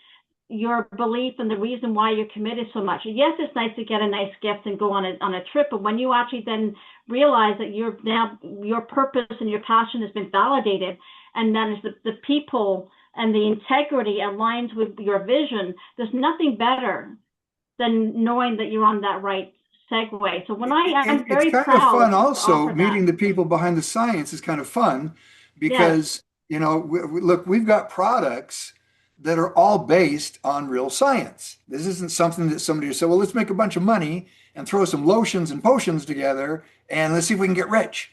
your belief and the reason why you're committed so much. Yes, it's nice to get a nice gift and go on a trip, but when you actually then realize that your purpose and your passion has been validated, and then the people and the integrity aligns with your vision, there's nothing better than knowing that you're on that right segue. So I'm very proud. It's kind of fun also meeting the people behind the science is kind of fun because, look, we've got products that are all based on real science. This isn't something that somebody said, well, let's make a bunch of money and throw some lotions and potions together and let's see if we can get rich.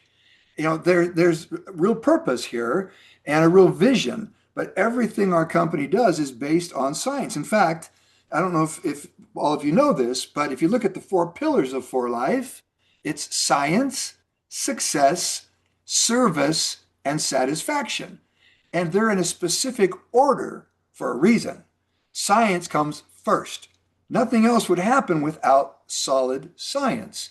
There's real purpose here and a real vision, but everything our company does is based on science. In fact, I don't know if all of you know this, but if you look at the 4 pillars of 4Life, it's science, success, service, and satisfaction. And they're in a specific order for a reason. Science comes first. Nothing else would happen without solid science.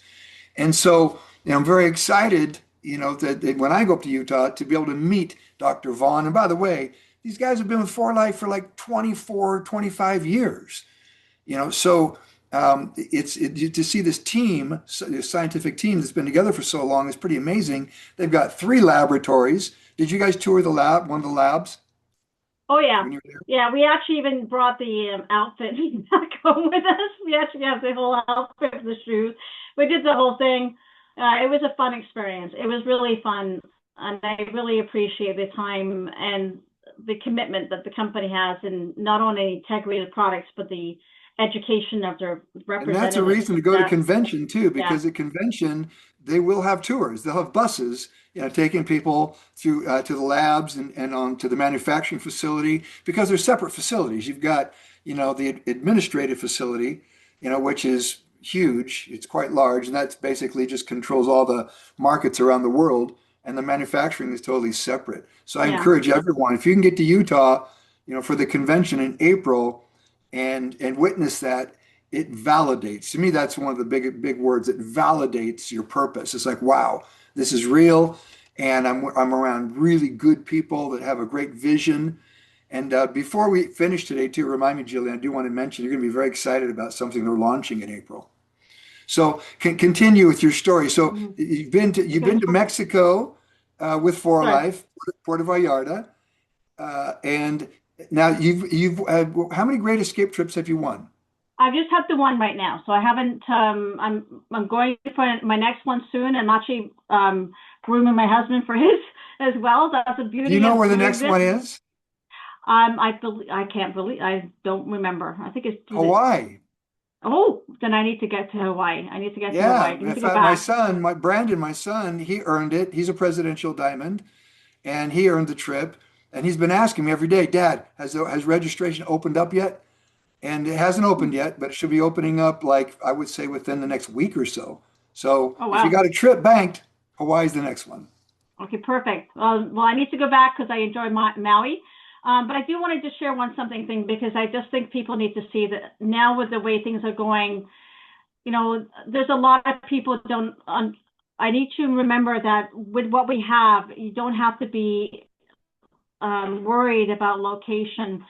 And so, I'm very excited, that when I go up to Utah to be able to meet Dr. Vaughn. And by the way, these guys have been with 4Life for like 24, 25 years. So to see this team, this scientific team that's been together for so long is pretty amazing. They've got 3 laboratories. Did you guys tour one of the labs? Oh yeah, yeah. We actually even brought the outfit back home with us. We actually have the whole outfit, the shoes. We did the whole thing. It was a fun experience. It was really fun, and I really appreciate the time and the commitment that the company has in not only integrity of the products but the education of their representatives. And that's a reason to go to convention too, because at convention they will have tours. They'll have buses, taking people through to the labs and on to the manufacturing facility, because they're separate facilities. You've got, the administrative facility, which is huge. It's quite large, and that's basically just controls all the markets around the world. And the manufacturing is totally separate. So I encourage everyone, if you can get to Utah, for the convention in April and witness that, it validates. To me, that's one of the big words. It validates your purpose. It's like, wow, this is real. And I'm around really good people that have a great vision. And before we finish today, too, remind me, Jillian, I do want to mention, you're going to be very excited about something they're launching in April. So continue with your story. So you've been to Mexico with 4Life, Puerto Vallarta, and now you've how many Great Escape trips have you won? I just have the one right now, so I haven't. I'm going for my next one soon. I'm actually grooming my husband for his as well. That's a beauty. Do you know where the next one is? I don't remember. I think it's Hawaii. Oh, then I need to get to Hawaii. I need to get to Hawaii. In fact, my son, he earned it. He's a presidential diamond, and he earned the trip. And he's been asking me every day, Dad, has registration opened up yet? And it hasn't opened yet, but it should be opening up, like I would say, within the next week or so. So if you got a trip banked, Hawaii's the next one. Okay, perfect. Well, I need to go back because I enjoy Maui. But I do want to just share thing because I just think people need to see that now with the way things are going, there's a lot of people I need to remember that with what we have, you don't have to be worried about location.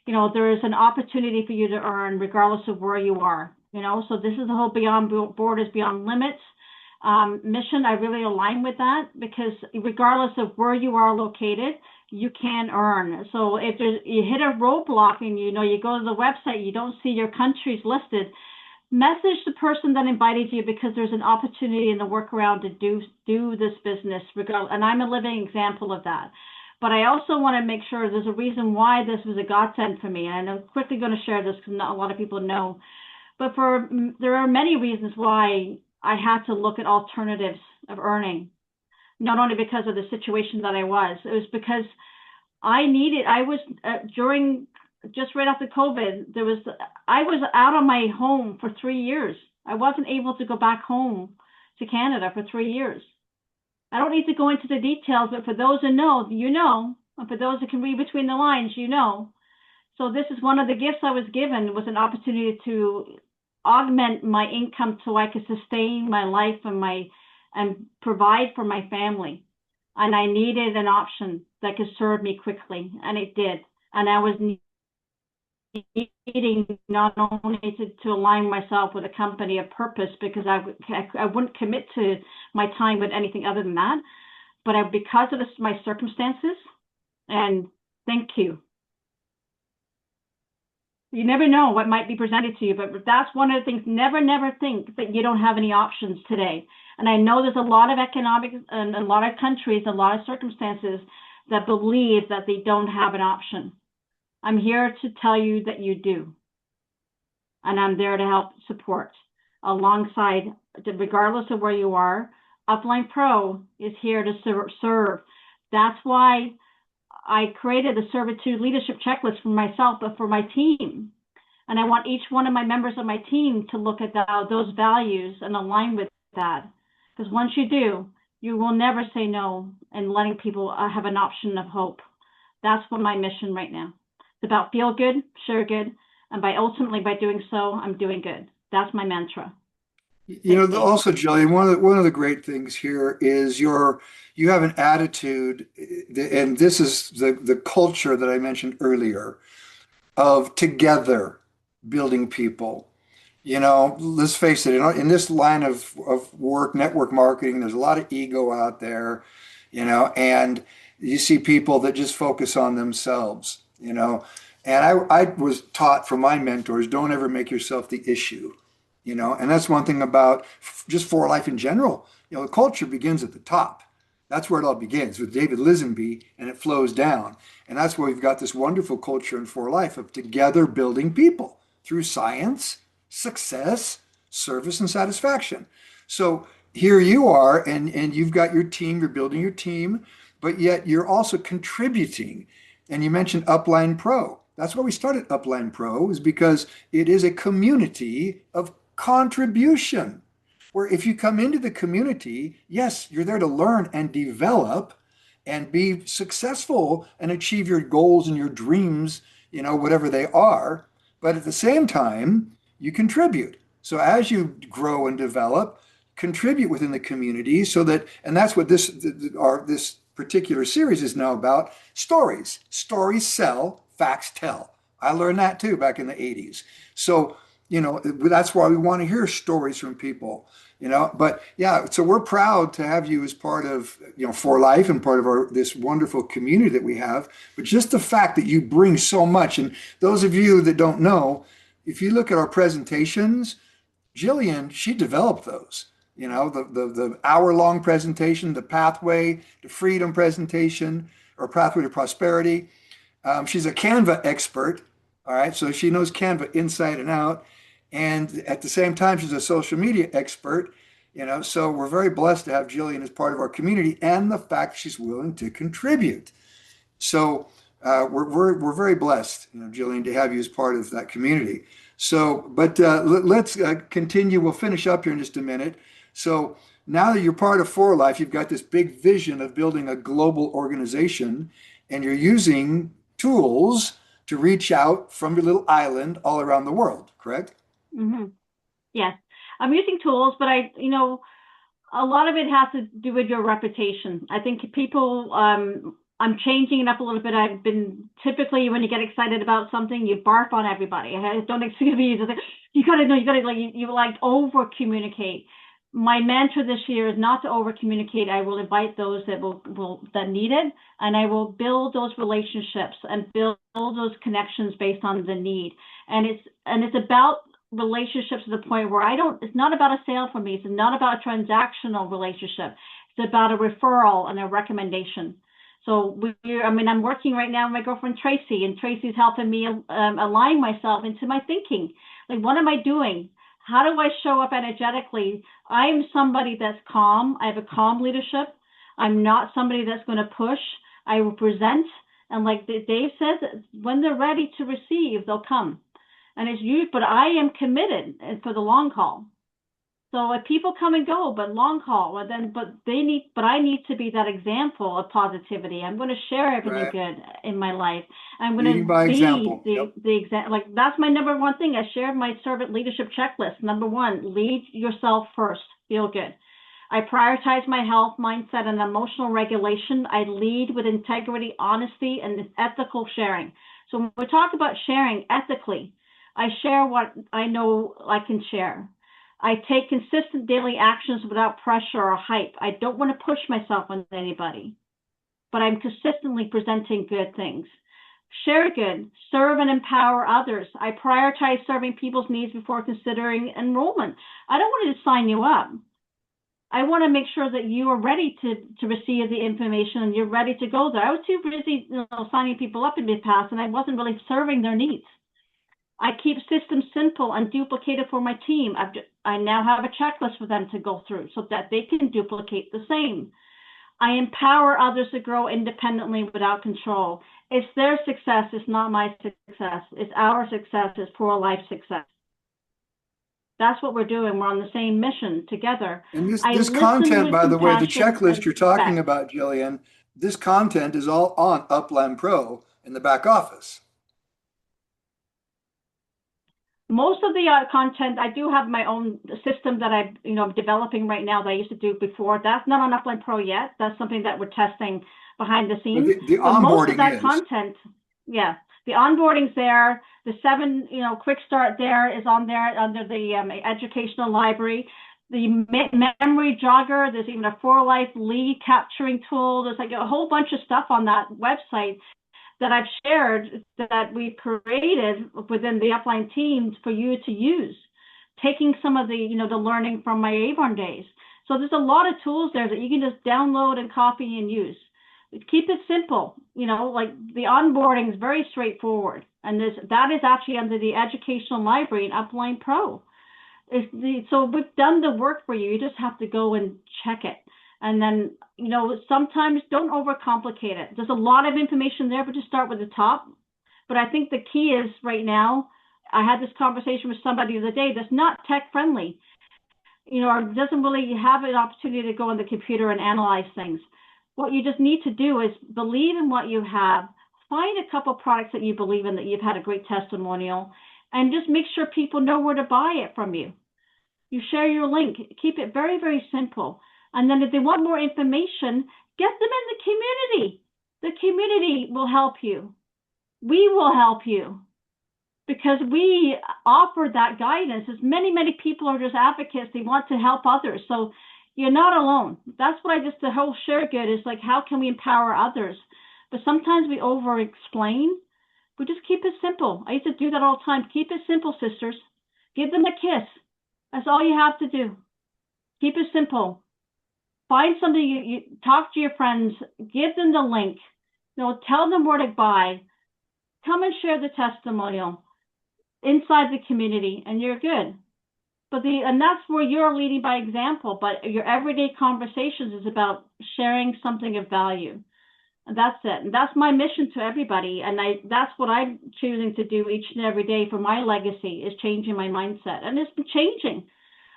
There is an opportunity for you to earn regardless of where you are, so this is the whole Beyond Borders, Beyond Limits. mission, I really align with that because regardless of where you are located, you can earn. So if you hit a roadblock and you go to the website, you don't see your countries listed, message the person that invited you because there's an opportunity in the workaround to do this business regardless. And I'm a living example of that. But I also want to make sure there's a reason why this was a godsend for me. And I'm quickly going to share this because not a lot of people know. But there are many reasons why I had to look at alternatives of earning, not only because of the situation that I was. It was because during just right after COVID, I was out of my home for 3 years. I wasn't able to go back home to Canada for 3 years. I don't need to go into the details, but for those who know, you know, and for those who can read between the lines, you know. So this is one of the gifts I was given, was an opportunity to augment my income so I could sustain my life and provide for my family. And I needed an option that could serve me quickly, and it did. And I was needing not only to align myself with a company of purpose, because I wouldn't commit to my time with anything other than that, but because of my circumstances. And thank you. You never know what might be presented to you, but that's one of the things. Never think that you don't have any options today. And I know there's a lot of economic and a lot of countries, a lot of circumstances that believe that they don't have an option. I'm here to tell you that you do. And I'm there to help support alongside, regardless of where you are. Upline Pro is here to serve. That's why I created the Servitude Leadership Checklist for myself, but for my team. And I want each one of my members of my team to look at those values and align with that. Because once you do, you will never say no, and letting people have an option of hope. That's what my mission right now. It's about feel good, share good, and ultimately by doing so, I'm doing good. That's my mantra. Also, Jillian, one of the great things here is you have an attitude, and this is the culture that I mentioned earlier, of together building people. Let's face it, in this line of work, network marketing, there's a lot of ego out there, and you see people that just focus on themselves, and I was taught from my mentors, don't ever make yourself the issue, and that's one thing about just For Life in general. The culture begins at the top. That's where it all begins with David Lisenby, and it flows down. And that's why we've got this wonderful culture in For Life of together building people through science, success, service, and satisfaction. So here you are, and you've got your team, you're building your team, but yet you're also contributing. And you mentioned Upline Pro. That's why we started Upline Pro, is because it is a community of contribution, where if you come into the community, yes, you're there to learn and develop and be successful and achieve your goals and your dreams, whatever they are. But at the same time, you contribute. So as you grow and develop, contribute within the community and that's what this particular series is now about. Stories sell, facts tell. I learned that too back in the 80s. So, that's why we want to hear stories from people, but yeah, so we're proud to have you as part of, For Life and part of this wonderful community that we have. But just the fact that you bring so much, and those of you that don't know, if you look at our presentations, Jillian, she developed those. The hour-long presentation, the Pathway to Freedom presentation, or Pathway to Prosperity. She's a Canva expert, all right? So she knows Canva inside and out. And at the same time, she's a social media expert, so we're very blessed to have Jillian as part of our community, and the fact she's willing to contribute. So we're very blessed, Jillian, to have you as part of that community. So, but let's continue. We'll finish up here in just a minute. So now that you're part of For Life, you've got this big vision of building a global organization, and you're using tools to reach out from your little island all around the world, correct? Mm-hmm. Yes, I'm using tools, but a lot of it has to do with your reputation. I think people, I'm changing it up a little bit. I've been typically, when you get excited about something, you barf on everybody. Don't excuse me. You gotta know. You gotta you over communicate. my mantra this year is not to over communicate. I will invite those that that need it, and I will build those relationships and build those connections based on the need. And it's about relationships to the point where it's not about a sale for me. It's not about a transactional relationship. It's about a referral and a recommendation. So I'm working right now with my girlfriend Tracy, and Tracy's helping me align myself into my thinking. Like, what am I doing? How do I show up energetically? I'm somebody that's calm. I have a calm leadership. I'm not somebody that's going to push. I will present. And like Dave says, when they're ready to receive, they'll come. And it's you, but I am committed for the long haul. So people come and go, but long haul. But I need to be that example of positivity. I'm going to share everything good in my life. I'm going Leading by example. the example. Like, that's my number one thing. I shared my servant leadership checklist. Number one, lead yourself first. Feel good. I prioritize my health, mindset, and emotional regulation. I lead with integrity, honesty, and ethical sharing. So when we talk about sharing ethically, I share what I know I can share. I take consistent daily actions without pressure or hype. I don't want to push myself on anybody, but I'm consistently presenting good things. Share good, serve and empower others. I prioritize serving people's needs before considering enrollment. I don't want to sign you up. I want to make sure that you are ready to receive the information and you're ready to go there. I was too busy signing people up in the past, and I wasn't really serving their needs. I keep systems simple and duplicated for my team. I now have a checklist for them to go through so that they can duplicate the same. I empower others to grow independently without control. It's their success, it's not my success. It's our success, it's for life success. That's what we're doing. We're on the same mission together. And this content, by the way, the checklist you're talking about, Jillian, this content is all on Upland Pro in the back office. Most of the content, I do have my own system that I'm developing right now that I used to do before. That's not on Upland Pro yet. That's something that we're testing behind the scenes. The onboarding most of that content, the onboarding's there. The 7, quick start there is on there under the educational library. The memory jogger, there's even a For Life lead capturing tool. There's like a whole bunch of stuff on that website that I've shared that we've created within the Upline teams for you to use, taking some of the, the learning from my Avon days. So there's a lot of tools there that you can just download and copy and use. Keep it simple, like the onboarding is very straightforward. And that is actually under the educational library in Upline Pro. So we've done the work for you. You just have to go and check it. And then, sometimes don't overcomplicate it. There's a lot of information there, but just start with the top. But I think the key is right now, I had this conversation with somebody the other day that's not tech friendly, or doesn't really have an opportunity to go on the computer and analyze things. What you just need to do is believe in what you have, find a couple products that you believe in, that you've had a great testimonial, and just make sure people know where to buy it from you. You share your link, keep it very, very simple. And then if they want more information, get them in the community. The community will help you. We will help you because we offer that guidance. As many, many people are just advocates. They want to help others. So you're not alone. That's what the whole share good is like, how can we empower others? But sometimes we over explain. We just keep it simple. I used to do that all the time. Keep it simple, sisters. Give them a kiss. That's all you have to do. Keep it simple. Find somebody, you talk to your friends, give them the link, tell them where to buy, come and share the testimonial inside the community, and you're good. And that's where you're leading by example, but your everyday conversations is about sharing something of value. And that's it. And that's my mission to everybody. And that's what I'm choosing to do each and every day for my legacy, is changing my mindset. And it's been changing.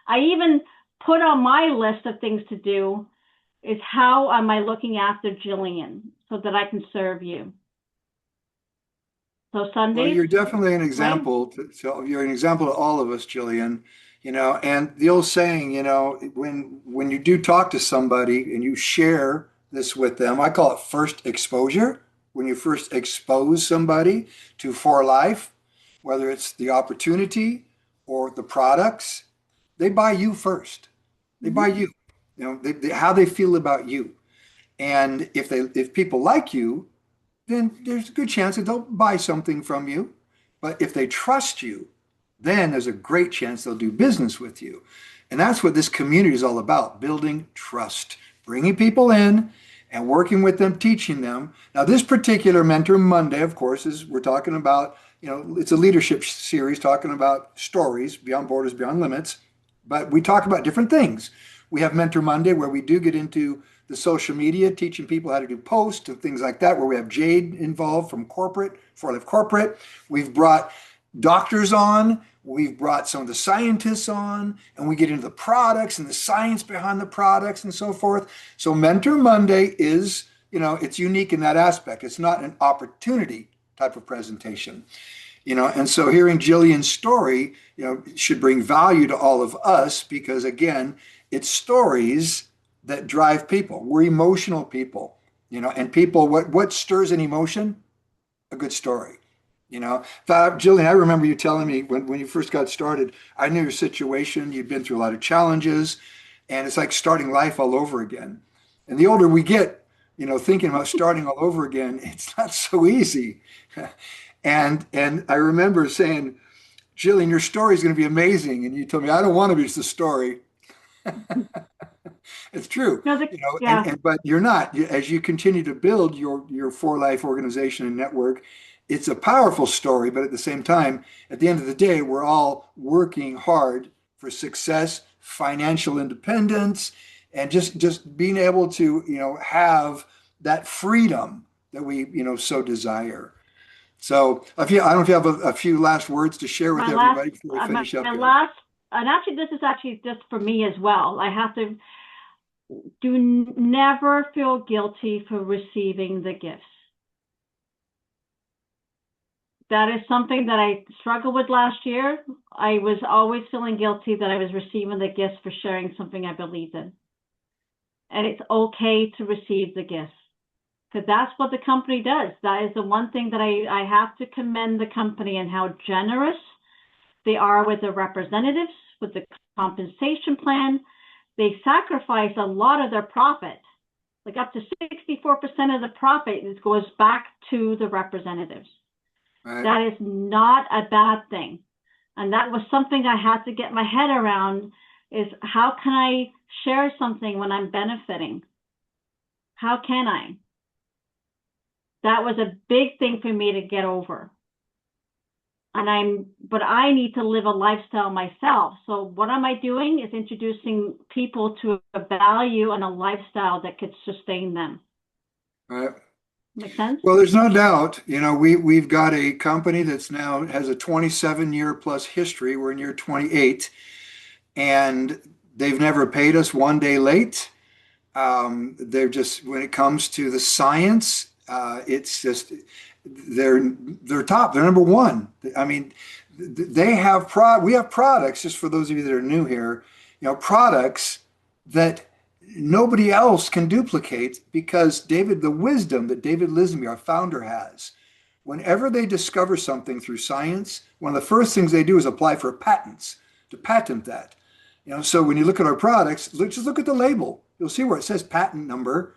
I even put on my list of things to do is how am I looking after Jillian so that I can serve you. So Sunday. Well, you're definitely an example. So you're an example to all of us, Jillian. And the old saying, when you do talk to somebody and you share this with them, I call it first exposure. When you first expose somebody to For Life, whether it's the opportunity or the products, they buy you first. They buy you. You know, how they feel about you. And if people like you, then there's a good chance that they'll buy something from you. But if they trust you, then there's a great chance they'll do business with you. And that's what this community is all about, building trust, bringing people in and working with them, teaching them. Now, this particular Mentor Monday, of course, is we're talking about, it's a leadership series talking about stories, beyond borders, beyond limits. But we talk about different things. We have Mentor Monday where we do get into the social media, teaching people how to do posts and things like that, where we have Jade involved from corporate, 4Life Corporate. We've brought doctors on, we've brought some of the scientists on, and we get into the products and the science behind the products and so forth. So Mentor Monday is, it's unique in that aspect. It's not an opportunity type of presentation, and so hearing Jillian's story, should bring value to all of us because, again, it's stories that drive people. We're emotional people, and people, what stirs an emotion? A good story. Jillian, I remember you telling me when you first got started, I knew your situation, you'd been through a lot of challenges, and it's like starting life all over again. And the older we get, thinking about starting all over again, it's not so easy. And I remember saying, Jillian, your story is going to be amazing. And you told me, I don't want to be just a story. It's true, No, yeah. but you're not. As you continue to build your 4Life organization and network, it's a powerful story, but at the same time, at the end of the day, we're all working hard for success, financial independence, and just being able to, have that freedom that we, so desire. So I don't know if you have a few last words to share with everybody before we finish up. And actually, this is actually just for me as well. I have to never feel guilty for receiving the gifts. That is something that I struggled with last year. I was always feeling guilty that I was receiving the gifts for sharing something I believed in. And it's okay to receive the gifts because that's what the company does. That is the one thing that I have to commend the company and how generous they are with the representatives, with the compensation plan. They sacrifice a lot of their profit, like up to 64% of the profit goes back to the representatives. Right. That is not a bad thing. And that was something I had to get my head around is how can I share something when I'm benefiting? How can I? That was a big thing for me to get over. But I need to live a lifestyle myself. So what am I doing is introducing people to a value and a lifestyle that could sustain them. Right. Make sense? Well, there's no doubt, we've got a company that's now has a 27-year plus history. We're in year 28 and they've never paid us one day late. They're just, when it comes to the science, it's just, they're top, they're number one. I mean, we have products, just for those of you that are new here, products that nobody else can duplicate because the wisdom that David Lismy, our founder, has. Whenever they discover something through science, one of the first things they do is apply for patents to patent that. So when you look at our products, just look at the label. You'll see where it says patent number,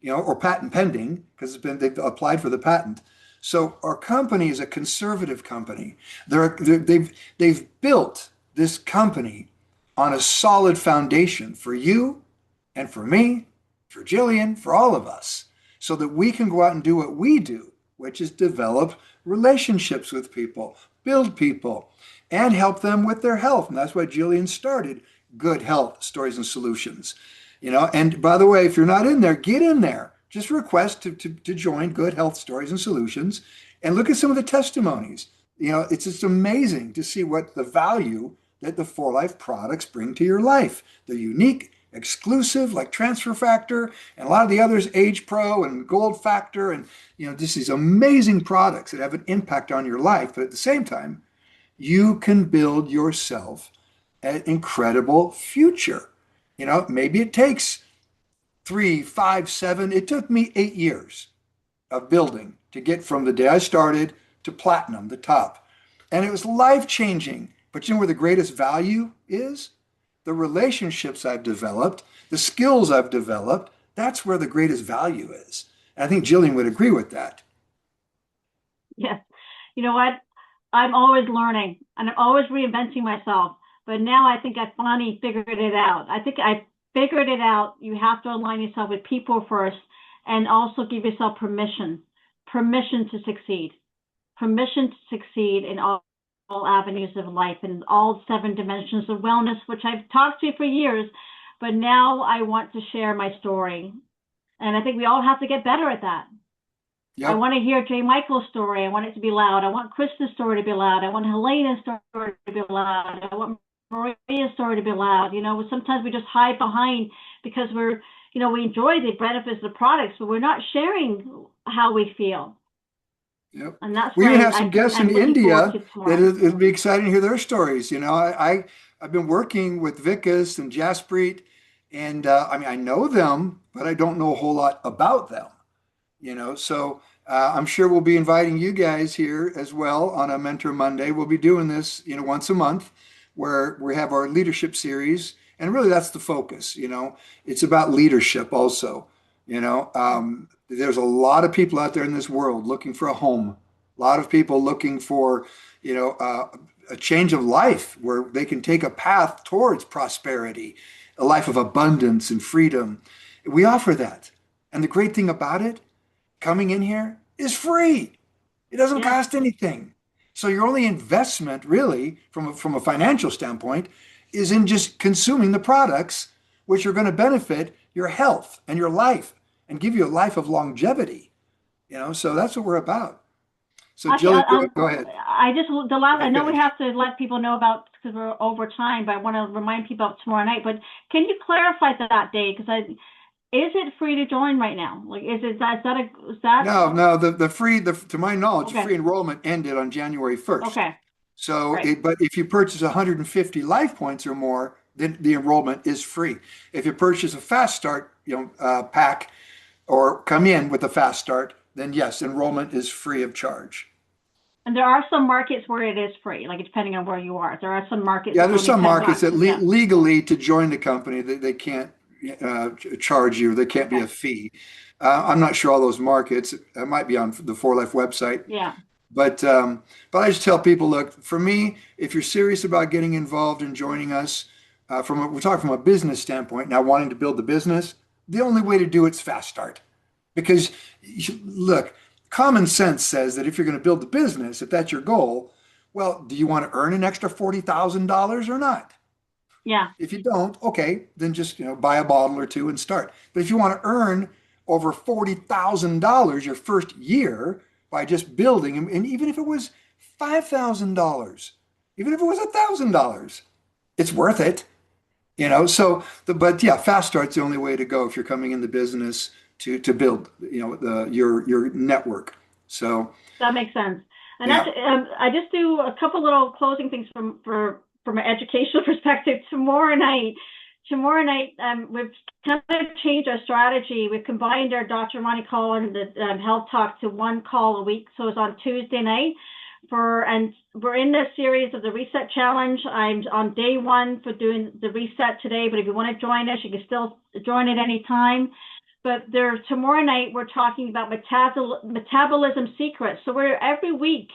or patent pending, because they've applied for the patent. So our company is a conservative company. They've built this company on a solid foundation for you and for me, for Jillian, for all of us, so that we can go out and do what we do, which is develop relationships with people, build people, and help them with their health. And that's why Jillian started Good Health Stories and Solutions. And by the way, if you're not in there, get in there. Just request to join Good Health Stories and Solutions and look at some of the testimonies. It's just amazing to see what the value that the 4Life products bring to your life. They're unique, exclusive, like Transfer Factor and a lot of the others, Age Pro and Gold Factor, and just these amazing products that have an impact on your life. But at the same time, you can build yourself an incredible future. Maybe it takes 3, 5, 7. It took me 8 years of building to get from the day I started to platinum, the top. And it was life-changing. But where the greatest value is? the relationships I've developed, the skills I've developed, that's where the greatest value is. And I think Jillian would agree with that. Yes. You know what? I'm always learning and I'm always reinventing myself. But now I think I finally figured it out. I think I figured it out. You have to align yourself with people first and also give yourself permission to succeed, permission to succeed in all avenues of life and all 7 dimensions of wellness, which I've talked to for years. But now I want to share my story. And I think we all have to get better at that. Yep. I want to hear J. Michael's story. I want it to be loud. I want Krista's story to be loud. I want Helena's story to be loud. I want Maria's story to be loud. You know, sometimes we just hide behind because we're, you know, we enjoy the benefits of the products, but we're not sharing how we feel. Yep. And that's We where even have some guests in India that tomorrow. it'll be exciting to hear their stories. You know, I've been working with Vikas and Jaspreet, and I mean, I know them, but I don't know a whole lot about them. You know, so I'm sure we'll be inviting you guys here as well on a Mentor Monday. We'll be doing this, you know, once a month where we have our leadership series. And really that's the focus, you know, it's about leadership also. You know, there's a lot of people out there in this world looking for a home, a lot of people looking for, you know, a change of life where they can take a path towards prosperity, a life of abundance and freedom. We offer that. And the great thing about it, coming in here is free. It doesn't cost anything. So your only investment really from a financial standpoint is in just consuming the products, which are going to benefit your health and your life and give you a life of longevity. You know, so that's what we're about. So Jillian, go ahead. I know we have to let people know about, because we're over time, but I want to remind people of tomorrow night. But can you clarify that day? Because is it free to join right now? Like, is that? No, the free, to my knowledge, the free enrollment ended on January 1st. Okay. So, Right. But if you purchase 150 life points or more, then the enrollment is free. If you purchase a fast start, pack, or come in with a fast start, then yes, enrollment is free of charge. And there are some markets where it is free, like depending on where you are. There are some markets. Yeah, there's some markets that yeah. legally to join the company, they can't charge you. There can't be a fee. I'm not sure all those markets. It might be on the 4Life website. Yeah. But I just tell people, look, for me, if you're serious about getting involved and joining us, we're talking from a business standpoint, now wanting to build the business, the only way to do it's fast start. Because look, common sense says that if you're going to build the business, if that's your goal, well, do you want to earn an extra $40,000 or not? Yeah. If you don't, okay, then just buy a bottle or 2 and start. But if you want to earn over $40,000 your first year by just building, and even if it was $5,000, even if it was $1,000, it's worth it. But yeah, fast start's the only way to go if you're coming in the business to build your network. So that makes sense. And yeah. that's I just do a couple little closing things from an educational perspective. Tomorrow night, we've kind of changed our strategy. We've combined our Dr. Ronnie call and the health talk to one call a week. So it's on Tuesday night and we're in the series of the Reset Challenge. I'm on day 1 for doing the reset today, but if you want to join us, you can still join at any time. But tomorrow night, we're talking about metabolism secrets. So every week,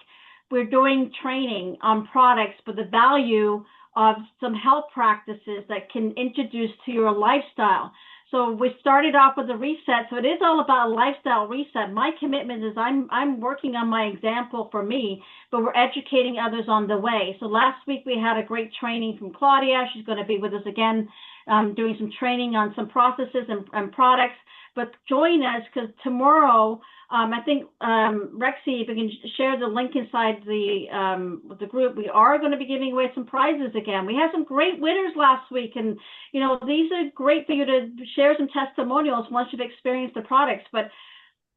we're doing training on products, but the value of some health practices that can introduce to your lifestyle. So we started off with the reset. So it is all about a lifestyle reset. My commitment is I'm working on my example for me, but we're educating others on the way. So last week we had a great training from Claudia. She's going to be with us again, doing some training on some processes and products. But join us, because tomorrow, I think, Rexy, if you can share the link inside the group, we are going to be giving away some prizes again. We had some great winners last week, and these are great for you to share some testimonials once you've experienced the products. But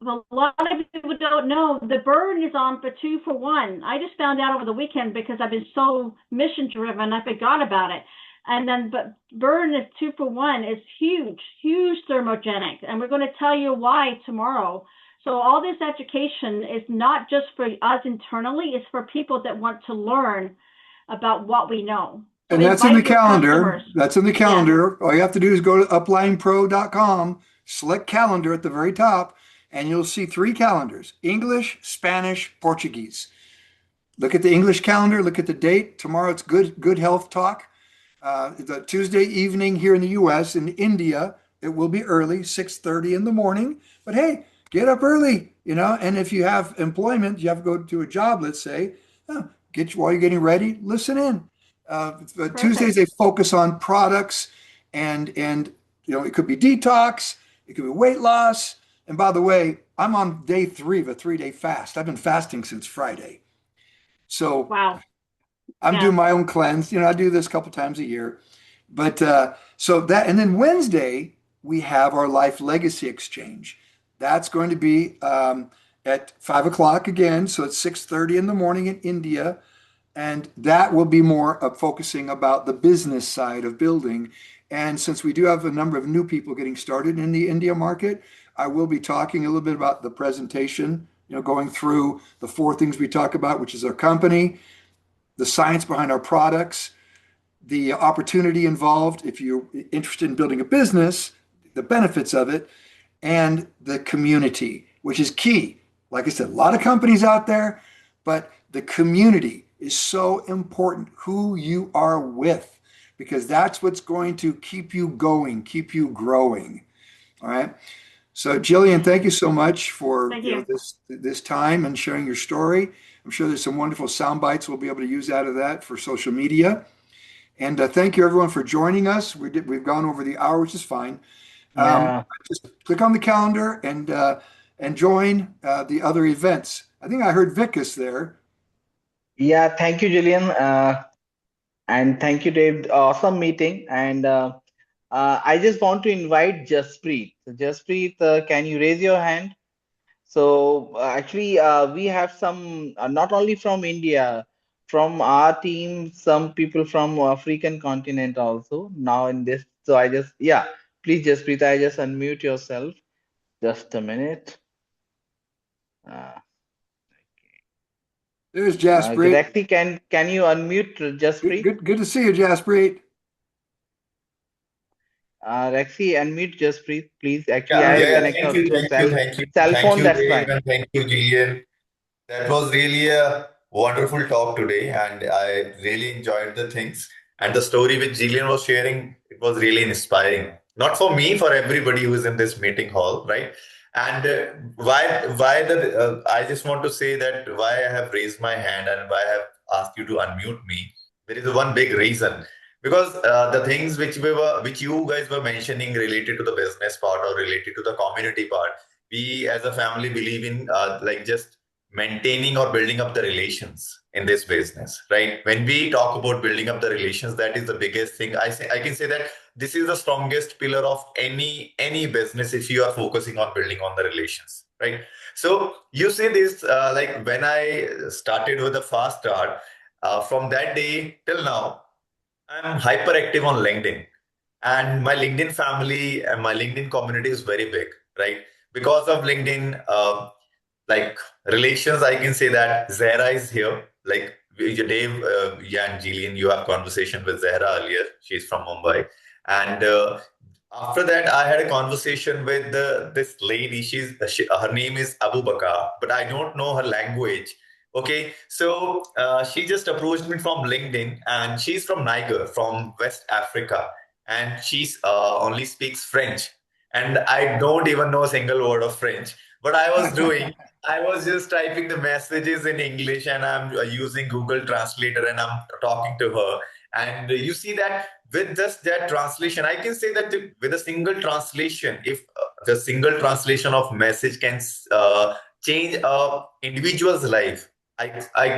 a lot of people don't know the burn is on for 2 for 1. I just found out over the weekend because I've been so mission driven, I forgot about it. But burn is 2 for 1 is huge thermogenic. And we're going to tell you why tomorrow. So all this education is not just for us internally, it's for people that want to learn about what we know. And that's in the invite your calendar. customers. That's in the calendar. All you have to do is go to uplinepro.com, select calendar at the very top, and you'll see 3 calendars: English, Spanish, Portuguese. Look at the English calendar, look at the date. Tomorrow it's good health talk. The Tuesday evening here in the US. In India, it will be early, 6:30 in the morning. But hey, get up early, and if you have employment, you have to go to a job, let's say, while you're getting ready, listen in. But Tuesdays they focus on products and it could be detox, it could be weight loss. And by the way, I'm on day 3 of a 3-day fast. I've been fasting since Friday. So Wow. I'm doing my own cleanse. I do this a couple times a year. But and then Wednesday, we have our Life Legacy Exchange. That's going to be at 5 o'clock again. So it's 6:30 in the morning in India. And that will be more focusing about the business side of building. And since we do have a number of new people getting started in the India market, I will be talking a little bit about the presentation, going through the 4 things we talk about, which is our company, the science behind our products, the opportunity involved if you're interested in building a business, the benefits of it, and the community, which is key. Like I said, a lot of companies out there, but the community is so important, who you are with, because that's what's going to keep you going, keep you growing. All right. So Jillian, thank you so much for this time and sharing your story. I'm sure there's some wonderful sound bites we'll be able to use out of that for social media. And thank you everyone for joining us. We've gone over the hour, which is fine. Just click on the calendar and join the other events. I think I heard Vikas there. Yeah, thank you, Jillian. And thank you, Dave. Awesome meeting. And I just want to invite Jaspreet. So Jaspreet, can you raise your hand? So actually, we have some, not only from India, from our team, some people from African continent also now in this. So please, Jaspreet, I just unmute yourself. Just a minute. There's Jaspreet. Rexy, can you unmute Jaspreet? Good to see you, Jaspreet. Rexy, unmute Jaspreet, please. Actually, I have connected to cell phone. That's fine. Thank you, Jillian. That was really a wonderful talk today, and I really enjoyed the things. And the story which Jillian was sharing, it was really inspiring. Not for me, for everybody who is in this meeting hall, right? And I just want to say that why I have raised my hand and why I have asked you to unmute me. There is one big reason. Because the things which you guys were mentioning related to the business part or related to the community part, we as a family believe in just maintaining or building up the relations in this business, right? When we talk about building up the relations, that is the biggest thing. I can say that this is the strongest pillar of any business if you are focusing on building on the relations, right? So you say this when I started with the Fast Start, from that day till now, I'm hyperactive on LinkedIn, and my LinkedIn family and my LinkedIn community is very big, right? Because of LinkedIn, relations, I can say that Zahra is here. Like Dave, and Jillian, you have conversation with Zahra earlier. She's from Mumbai, and after that, I had a conversation with this lady. Her name is Abu Bakar, but I don't know her language. Okay, so she just approached me from LinkedIn, and she's from Niger, from West Africa, and she's only speaks French, and I don't even know a single word of French. What I was doing, I was just typing the messages in English, and I'm using Google Translator, and I'm talking to her. And you see that with just that translation, I can say that with a single translation, if the single translation of message can change a individual's life, I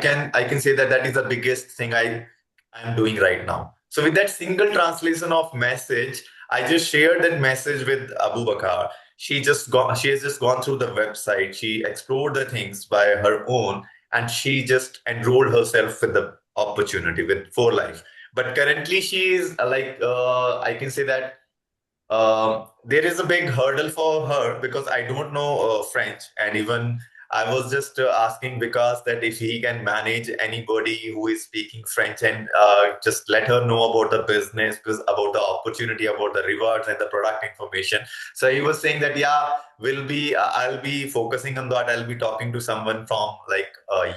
can say that is the biggest thing I'm doing right now. So with that single translation of message, I just shared that message with Abu Bakar. She has just gone through the website. She explored the things by her own, and she just enrolled herself with the opportunity with 4Life. But currently she is I can say that there is a big hurdle for her because I don't know French, and even I was just asking Vikas that if he can manage anybody who is speaking French and just let her know about the business, because about the opportunity, about the rewards and the product information. So he was saying that, yeah, I'll be focusing on that. I'll be talking to someone from like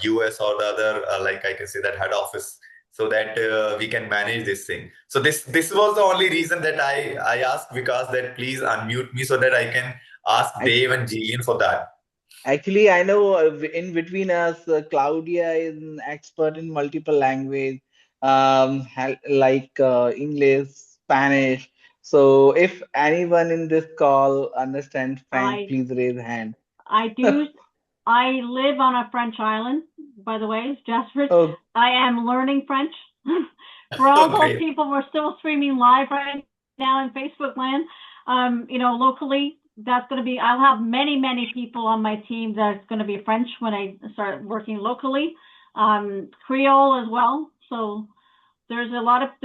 US or the other, like I can say that head office, so that we can manage this thing. So this was the only reason that I asked Vikas that please unmute me so that I can ask Dave and Jillian for that. Actually, I know in between us, Claudia is an expert in multiple language, like English, Spanish. So if anyone in this call understands French, please raise hand. I do. I live on a French island, by the way, Jasper. Oh. I am learning French. For all those people, we're still streaming live right now in Facebook land. Locally, that's going to be, I'll have many people on my team that's going to be French when I start working locally. Creole as well. So there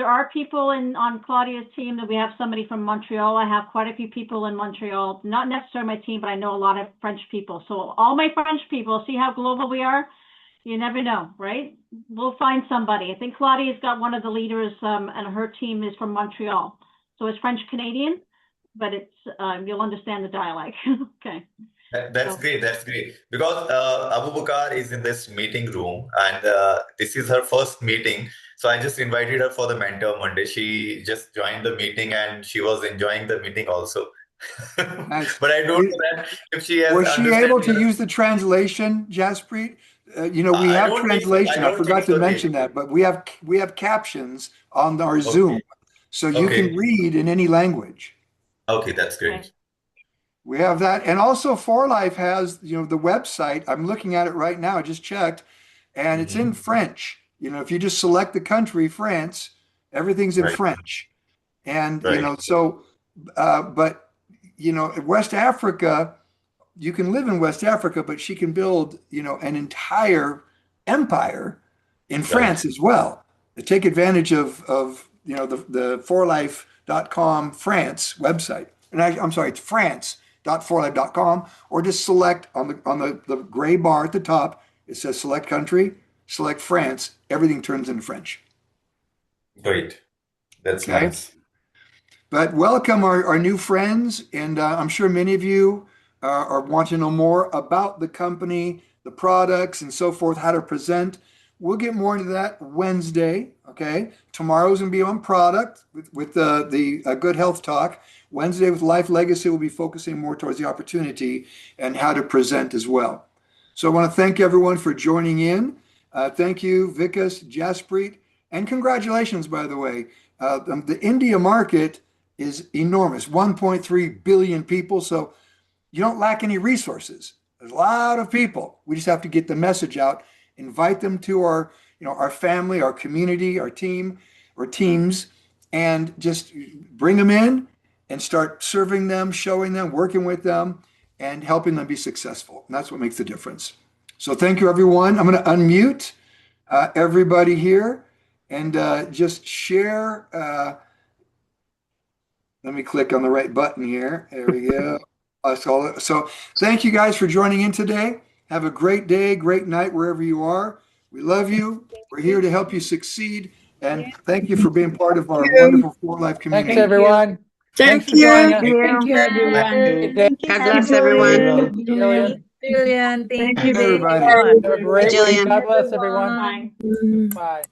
are people on Claudia's team that we have somebody from Montreal. I have quite a few people in Montreal, not necessarily my team, but I know a lot of French people. So all my French people, see how global we are? You never know, right? We'll find somebody. I think Claudia's got one of the leaders and her team is from Montreal. So it's French Canadian, but it's you'll understand the dialect. Okay. That's great. That's great. Because Abu Bakar is in this meeting room and this is her first meeting. So I just invited her for the Mentor Monday. She just joined the meeting and she was enjoying the meeting also. Nice. But I don't know that if she has. Was she able to use the translation, Jaspreet? We have translation. I forgot to mention that, but we have captions on our Zoom, so you can read in any language. Okay, that's great. We have that, and also 4Life has the website. I'm looking at it right now. I just checked, and it's in French. If you just select the country, France, everything's in French, and but West Africa. You can live in West Africa, but she can build, an entire empire in France as well. To take advantage of the 4life.com France website. And I'm sorry, it's france.4life.com, or just select on the gray bar at the top. It says select country, select France. Everything turns into French. Great. That's nice. But welcome our new friends, and I'm sure many of you or want to know more about the company, the products, and so forth, how to present. We'll get more into that Wednesday. Okay, tomorrow's gonna be on product with the Good Health Talk. Wednesday with Life Legacy, we'll be focusing more towards the opportunity and how to present as well. So I want to thank everyone for joining in. Thank you, Vikas, Jaspreet, and congratulations, by the way. The India market is enormous, 1.3 billion people. So you don't lack any resources. There's a lot of people. We just have to get the message out, invite them to our family, our community, our team or teams, and just bring them in and start serving them, showing them, working with them, and helping them be successful. And that's what makes the difference. So thank you, everyone. I'm going to unmute everybody here and just share. Let me click on the right button here. There we go. So thank you guys for joining in today. Have a great day, great night, wherever you are. We love you. We're here to help you succeed. And thank you for being part of our wonderful 4Life community. Thanks, everyone. Thank you. Thank you, everyone. God bless everyone. Julian, thank you, everybody. Have a great week. Jillian. God bless everyone. Bye. Bye.